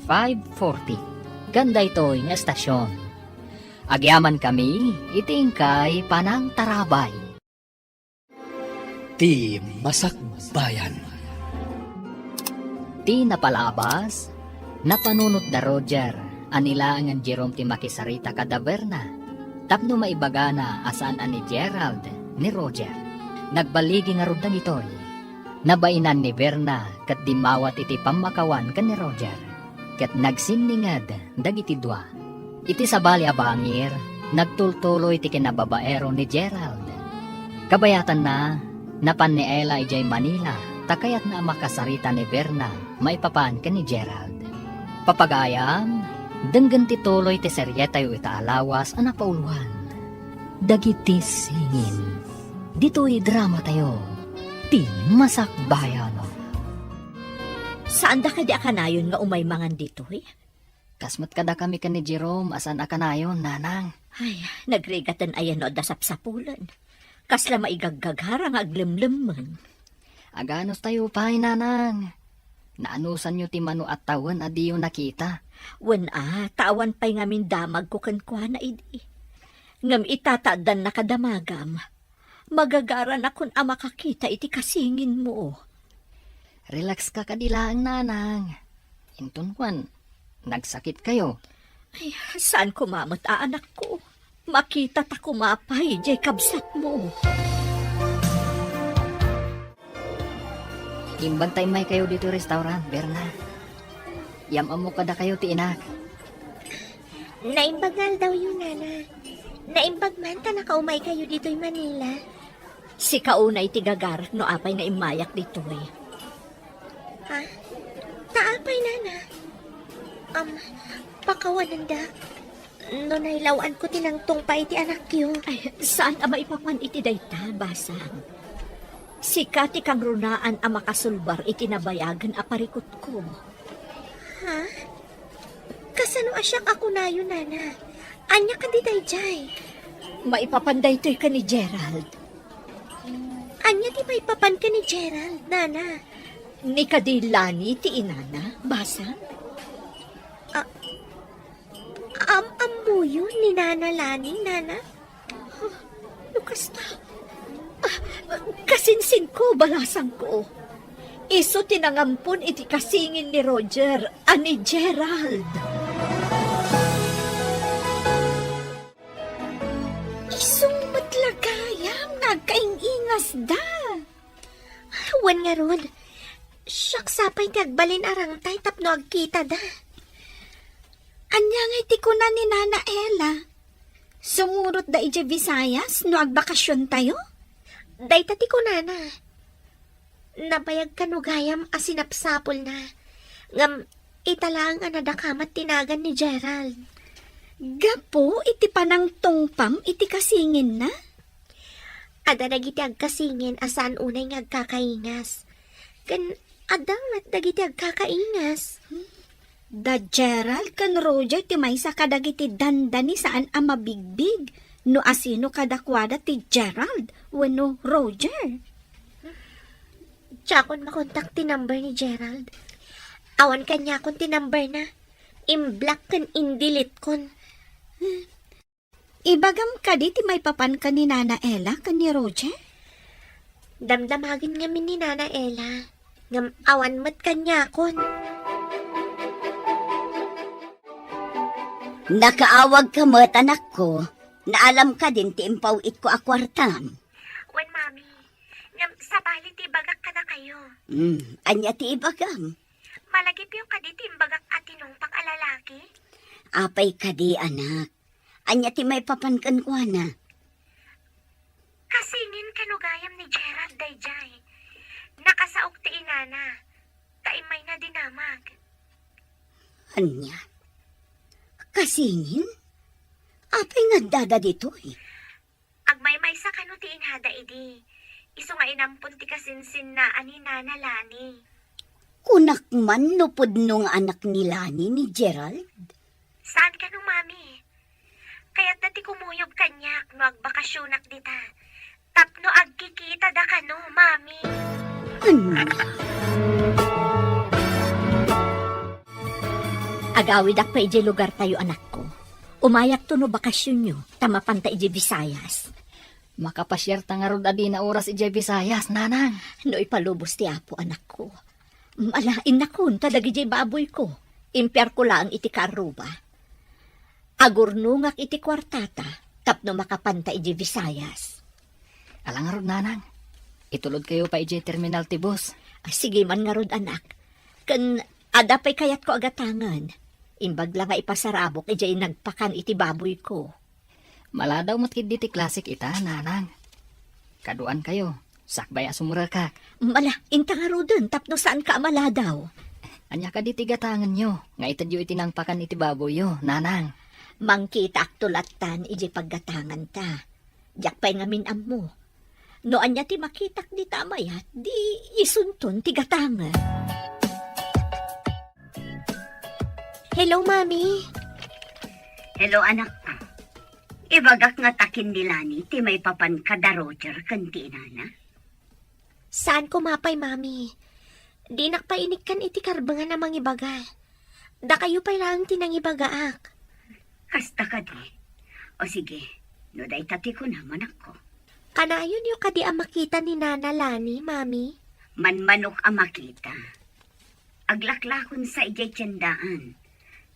540. Ganda ito'y nga estasyon. Agyaman kami, itingkay panang tarabay. Ti Masakbayan. Ti napalabas, napanunot da Roger, anila ang Jerome ti makisarita kadaverna. Tapno maibaga na asaan ani Gerald ni Roger. Nagbaligi nga rudang itoy. Nabainan ni Verna kat dimawat iti pamakawan kan ni Roger. Kat nagsinningad dagiti dua. Iti sabali abangir, nagtultuloy ti kinababaero ni Gerald. Kabayatan na, napan ni Ella ijay Manila, takayat na makasarita ni Verna, maipapan ka ni Gerald. Papagayam, denggan ti tuloy ti seryetayo itaalawas ang napauluan. Dagiti singin, dito'y drama tayo, ti masakbayan. Saan da ka di akanayon nga umay mangan ditoy? Kasmat kada kami ka ni Jerome, asan akanayon, nanang. Ay, nagrigatan ayan no da sapsapulan. Kasla maigaggagara nga aglemlemang. Aganos tayo pa'y, nanang. Naanusan nyo ti mano at tawan adiyo nakita. Wen tawan pa'y ngamin damag ko kankwa na idi. Ngam itataadan na kadamagam. Magagara na kun makakita iti kasingin mo. Relax ka kadilaang, nanang. Inton kwan, nagsakit kayo. Ay, saan kumamot anak ko? Makita ta kumapay, jay kabsat mo. Imbantay may kayo dito restaurant, Berna. Yamam mo kada kayo ti inak. Naimbagal daw yun, nana. Naimbag man ta nakaumay kayo dito'y Manila. Si kaunay ti gagarat no apay nga imayak ditoy. Ha? Taapay, nana. Pakawanan da. No nailawan ko tinangtong pa iti anak yun. Ay, saan ama ipapan iti dayta, basang? Si Kati kang runaan ang makasulbar iti nabayagan aparikot ko. Ha? Kasano asyak ako na yun, nana? Anya ka di dayjay? Maipapanday to'y ka ni Gerald. Anya di maipapan ka ni Gerald, nana? Ni kadilani ti inana, basa? Amuyo ni Nana Lani, Nana? Lukas na. Kasinsin ko, balasang ko. Iso tinangampon iti kasingin ni Roger, ani Gerald. Isong matlagayam, nagkaingingas da. Wan nga rod. Siyaksapay tagbalin arangtay tapno agkita da. Anya nga iti ko na ni Nana Ella. Sumurot da ije Visayas no agbakasyon tayo? Day tati ko, Nana. Nabayag kanugayam asinapsapol na. Ngam, italang anadakamat tinagan ni Gerald. Gapo, iti panang tungpam, iti kasingin na? Ada nagiti agkasingin asan unay nga agkakaingas. Kan adang at dagiti agkakaingas. Da Gerald kan Roger ti maysa kadagiti dandani saan ang mabigbig. No asino kadakwada ti Gerald wano Roger. Tsakon makontak ti number ni Gerald. Awan kanya kon ti number na. Imblock kan indilit kon. Ibagam ka di ti may papan ka ni Nana Ella kan ni Roger? Damdamagin nga min ni Nana Ella. Ngam awan mat kanya kon. Nakaawag ka mo't anak ko. Naalam ka din ti impawit ko akwartam. Wen, Mami. Ngam, sa bali ti bagak ka na kayo. Anya ti ibagam. Malagip yung kaditi bagak atinong pang alalaki. Apay ka di anak. Anya ti may papankan ko na. Kasingin kanugayam ni Gerald dayjay. Nakasaok ti inana. Taimay na dinamag. Anya? Kasingin? Apay nga dada dito eh. Agmay-may sa kano ti inhada idi. Iso nga inampun ti kasinsin na ani Nana Lani. Kunak man nupod nung anak ni Lani ni Gerald. Saan ka nung, Mami? Kaya't dati kumuyog kanyak no agbakasyonak dita. Tapno agkikita da ka no, Mami. Anya? Agawid ak pa ije lugar tayo anak ko. Umayak to no bakasyon nyo, tamapanta ije Visayas. Makapasyar ta nga rod adi na oras ije Visayas, Nanang. No ipalubos ti apo anak ko. Malain na kun, tadag ije baboy ko. Impiar ko lang iti karuba. Agurnungak iti kwartata, tapno makapanta ije Visayas. Alang nga rod, Nanang. Itulod kayo pa ije terminal ti bus. Sige man nga rod anak. Kan adapay kayat ko agatangan. Imbag lang nga ipasarabok, ijay nagpakan iti baboy ko. Maladaw matkid di ti klasik ita, Nanang. Kaduan kayo. Sakbay asumura ka. Mala, inta nga ro dun, tapno saan ka maladaw. Anya ka di ti gatangan nyo. Nga itadyo itinangpakan iti baboy yo, Nanang. Mangkita ak tulatan, ijay paggatangan ta. Diyak pa'y ngamin mo. No anya ti makitak di tamayat, di isunton ti gatangan. Hello, Mami. Hello anak ko. Ibagak nga takin ni Lani ti may papan kada Roger kan ti inana. Saan ko mapay, Mami? Di nakpainik kan iti karbangan na mangibaga. Da kayo pa'y lang tinangibagaak. Kasta ka di. O sige, no day tati ko naman ako. Kanayon yung kadi ang makita ni Nana Lani, Mami. Manmanok ang makita. Aglaklakon sa ijay tiyandaan.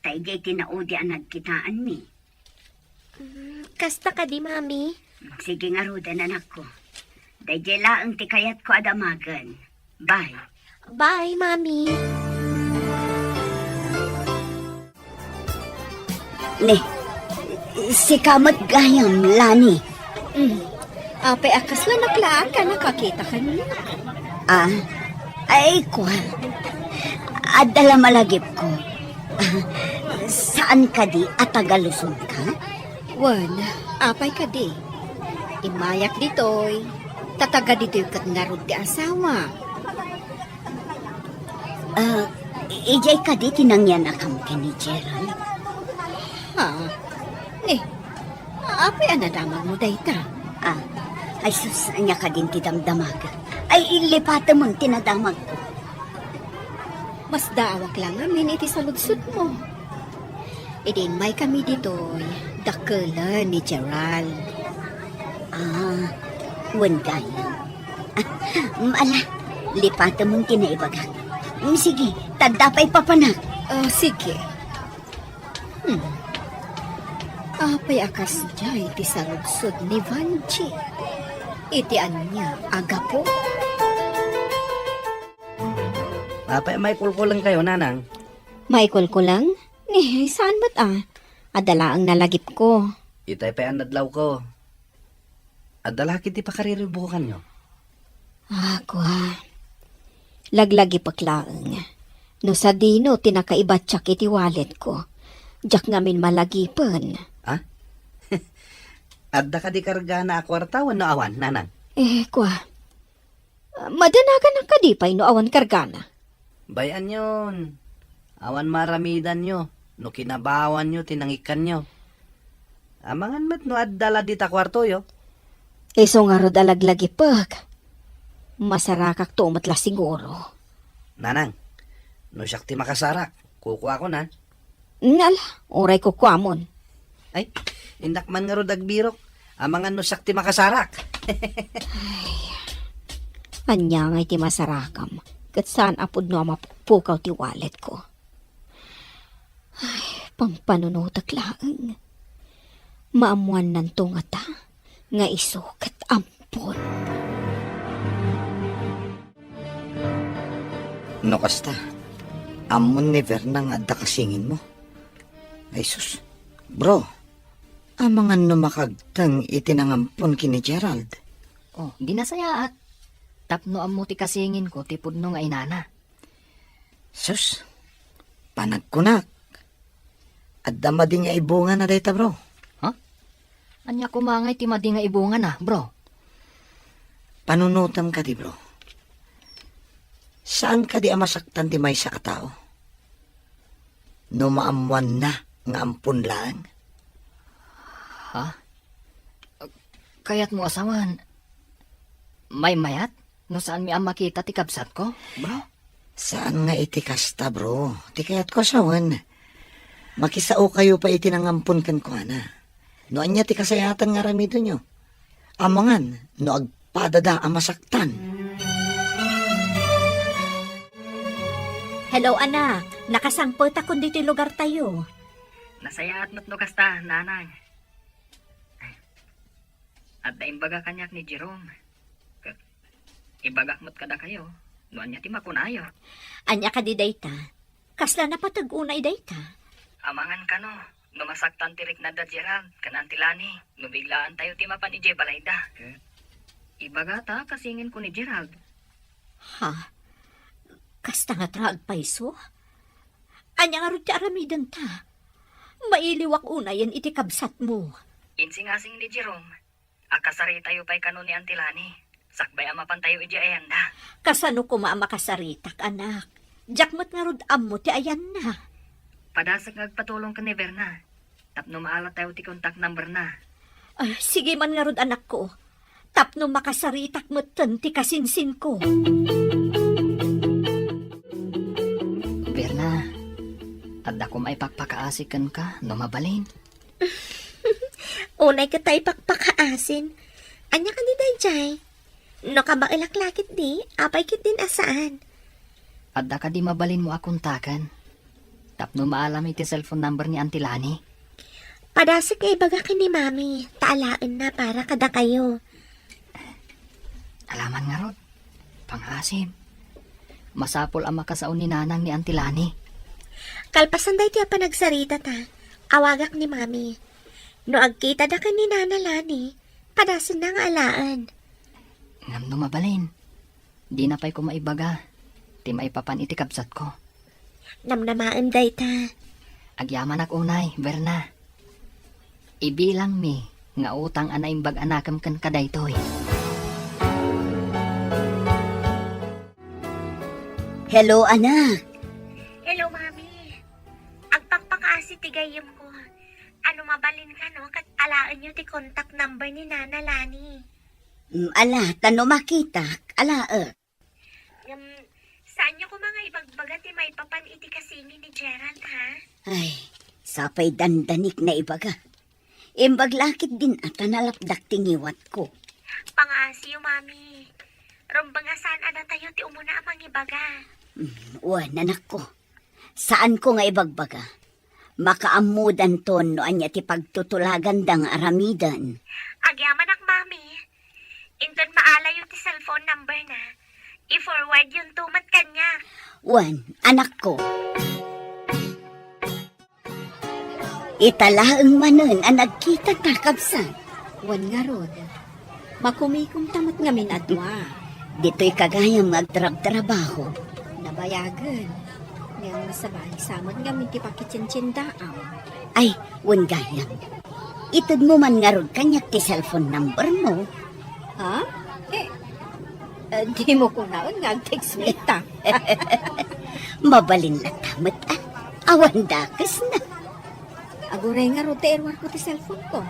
Ta ijay tinaudi ang nagkitaan mi. Kasta ka di, Mami. Sige nga rodan anak ko. Dayjay laang ti kayat ko adamagan. Bye. Bye, Mami. Ne, si Kamat Gayam, Lani. Apay akas lang naklaan ka, nakakita ka niya. Ay, kwa. Adala malagip ko. Saan ka di at Tagalusong ka? Wan, apay ka di. Imayak ditoy. Tataga ditoy kat narod di asawa. Ijay ka di tinangyan akam ka ni Gerald. Ha? Apay anadamag mo dayta. Ay sus, anya ka din ti damdamag. Ay ilipata mo tinadamag ko. Mas daawak lang amin iti saludsod mo. Idin may kami dito'y dakela ni Gerald. Wanday. Ala, lipatan mong kinaibagak. Sige, tanda pa ipapanak. Sige. Apay akas dya iti saludsod ni Vanji. Iti anya aga po. Apay may kulkulang kayo, nanang. Michael ko lang? Saan ba't Adala ang nalagip ko. Itay pa ang nadlaw ko. Adala kiti pa kariribukan nyo. Ako Laglagi paklaang. No sa dino tinakaibatsak iti wallet ko. Jak ngamin malagipan. Adda ka di karga na akwartawan no awan, nanang. Madanagan ang kadipay no awan kargana. Bayan yun. Awan maramidan nyo. No kinabawan nyo, tinangikan nyo. Amangan mat no addala di ta kwarto yo. So nga rod alaglagi pag. Masarakak to matla siguro. Nanang, no siyak ti makasarak. Kukuha ko na. Nala, oray ko kwamon. Ay, indak man nga rod agbirok. Amangan no siyak ti makasarak. Anya nga iti masarakam. Kat saan apod no mapukaw ti wallet ko. Ay, pampanunutak laang. Maamuan nanto nga ta. Nga iso kat ampon. No kasta, amon never nang adda kasingin mo. Ay sus, bro, amangan no makagtang itinangampon kini Gerald. Di nasaya at tapno amo ti kasingin ko ti pudno nga inana. Sus, panagkunak. Adda madi nga ibunga na dayta bro. Anya kumangay ti madi nga ibungan na, bro. Panunutam ka di bro. Saan ka di amasaktan ti may sa katao? No maamuan na nga ampun lang. Kayat mo asawan. May mayat? No saan mi ang makita ti kabsat ko, bro? Saan nga iti kasta bro? Ti kayat ko sawan. Makisao kayo pa iti nangampun kan ko na. No anya ti kasayatan nga ramido nyo. Amangan, no agpadada amasaktan. Hello, anak. Nakasangpot ako dito lugar tayo. Nasaya at matno kasta, nanang. At naimbaga kanyak ni Jerome. Ibagak mo't kada kayo. Noan niya ti makunayo. Anya ka di dayta. Kasla na patag-unay dayta. Amangan ka no. Numasaktan tirik na da Gerald. Kanantilani. Nubiglaan tayo ti mapa ni Jay Balayda. Ibaga ta kasingin ko ni Gerald. Kasta nga traag paiso. Anya nga rin ti aramidan ta. Mailiwak unayan iti kabsat mo. Insingasing ni Jerome. Akasari tayo pa'y kanon ni Antilani. Sakbay amapan tayo iji ayanda. Kasano ko makasaritak, anak. Jakmat nga rod ammo ti ayan na. Padasag nagpatulong ka ni Verna. Tapno maalat tayo ti contact number na. Ay, sige man nga rod anak ko. Tapno makasaritak mo ti kasinsin ko. Verna, at ako maipagpakaasikan ka no mabalin. Unay ka tayo pakpakaasin. Anya ka di dayjay. No ka ba ilaklakit di, apay kit din asaan. At ka di mabalin mo akong takan. Tapno maalam iti cellphone number ni Antilani. Padasig kay baga ka ni Mami. Taalaan na para kada kayo. Alaman nga rod. Pangasim. Masapol ang makasaon ni nanang ni Antilani. Kalpasan day tiya pa nagsarita ta. Awagak ni Mami. No agkita da ka ni Nana Lani. Padasin na nga alaan. Ngam no mabalin. Di na pa'y ko maibaga. Ti maipapan iti kabsat ko. Namnamaan day ta. Agyaman ak unay, Verna. Ibilang mi, nga utang anaimbag anakam kan kadaytoy. Hello, anak. Hello, Mami. Agpakpakasi ti gayam ko. Ano mabalin ka no? Kat alaan nyo ti contact number ni Nana Lani. Ala, tano makita. Ala, Sa Saan niyo ko mga ibagbaga ti may papan iti kasingin ni Gerald, ha? Ay, sapay dandanik na ibaga. Imbaglakit din at nalapdak tingiwat ko. Pangasiyo, mami. Rumbang saan ana tayo ti umuna amang ibaga. Wan, anak ko. Saan ko nga ibagbaga? Makaamudan ton no anya ti pagtutulagan dang aramidan. Agyaman ak, mami. Inton maalayo ti cellphone number na. I-forward yung tumat kanya. Wan, anak ko. Italaang manon ang nagkita kakabsan. Wan nga rod. Makumikom tamot nga minadwa. Dito'y kagayang magtrab-trabaho. Nabayagan. Nga masabay samot nga minti pakitsinsindaam. Ay, wan gayam. Itod mo man nga rod kanyak ti cellphone number mo. Ha? Di mo ko naon nga text me ta. Mabalin na tamot awan dakas na. Aguray nga rod erwar ko ti cellphone ko.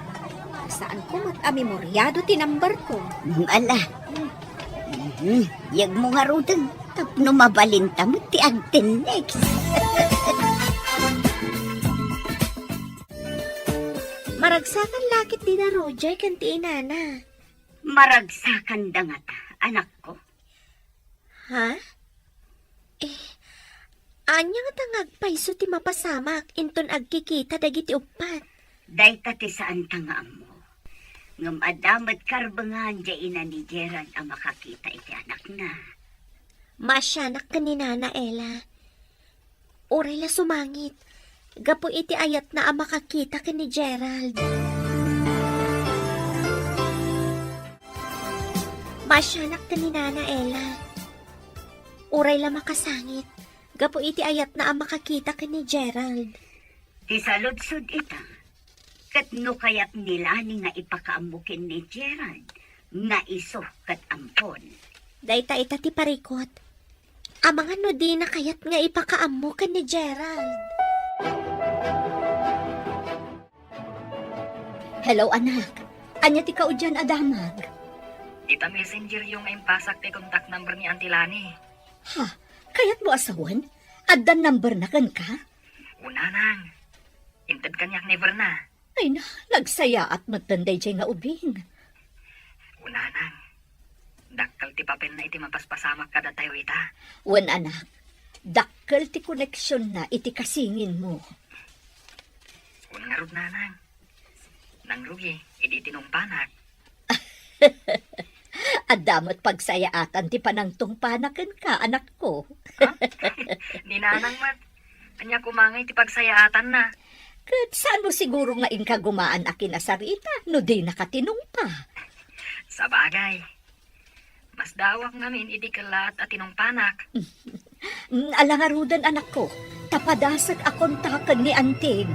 Saan ko mat-amemoryado ti number ko. Ala. Yag mo nga rodan. Tapno mabalin tamot ti agten next. Maragsakan lakit din na Roger kan ti inana. Maragsakan da nga ta, anak ko. Ha? Anya nga tangagpaiso ti mapasamak inton agkikita dagiti upat. Dayta ti saan tangaam mo. Ngam adamat karbangan dya ina ni Gerald ang makakita iti anak na. Masyanak ka ni Nana Ella. Uray la sumangit. Gapo iti ayat na ang makakita ka ni Gerald. Masyanak ka ni Nana Ella. Uray la makasangit. Gapo iti ayat na ang makakita ka ni Gerald. Ti saludsod ita. Katno kayat nila ni nga ipakaamukin ni Gerald. Nga iso kat ampon. Dayta ita ti parikot. Amang ano di na kayat nga ipakaamo ka ni Gerald. Hello anak. Anya ti kao dyan adamag. Ita messenger yung impasak ti contact number ni Auntie Lani. Ha? Kayat mo asawan? Addan number na kan ka? Una nang. Intad kanyak never na. Ay na, nagsaya at magtanday dyan nga ubing. Una nang. Dakkel ti papel na iti mapaspasamak kada tayo ita. Wan anak, dakkel ti koneksyon na iti kasingin mo. Una nga rod na nang. Nang rugi, idi tinumpanak. Adamot pagsayaatan ti panangtong panakan ka, anak ko. Ha? Ninanang mat. Anya kumangay ti pagsayaatan na. Kat saan mo siguro nga inkagumaan akin na sarita, no di nakatinong pa. Sa bagay. Mas dawak namin idi kalat at tinumpanak. Alangarudan anak ko, tapadasag akong takan ni Antig.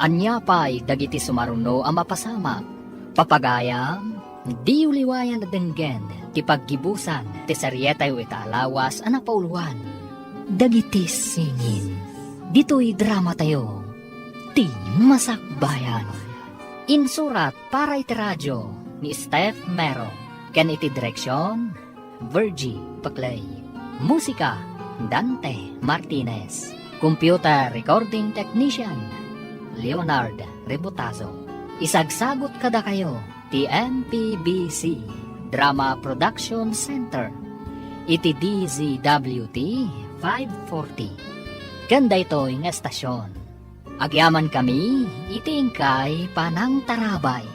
Anya pa'y dagiti sumaruno ang mapasama. Papagayam, di uliwayan na denggen, ti paggibusan, ti saryetay o itaalawas, ang napauluan. Dagiti singin, dito'y drama tayo, ti masakbayan. Insurat para iti radyo ni Steph Mero, ken iti direksyon, Virgie Paclay. Musika, Dante Martinez. Computer Recording Technician, Leonard Rebotazo. Isagsagot kada kayo, TMPBC Drama Production Center. Iti DZWT 540. Ganda ito'y nga estasyon. Agyaman kami, itingkay panang tarabay.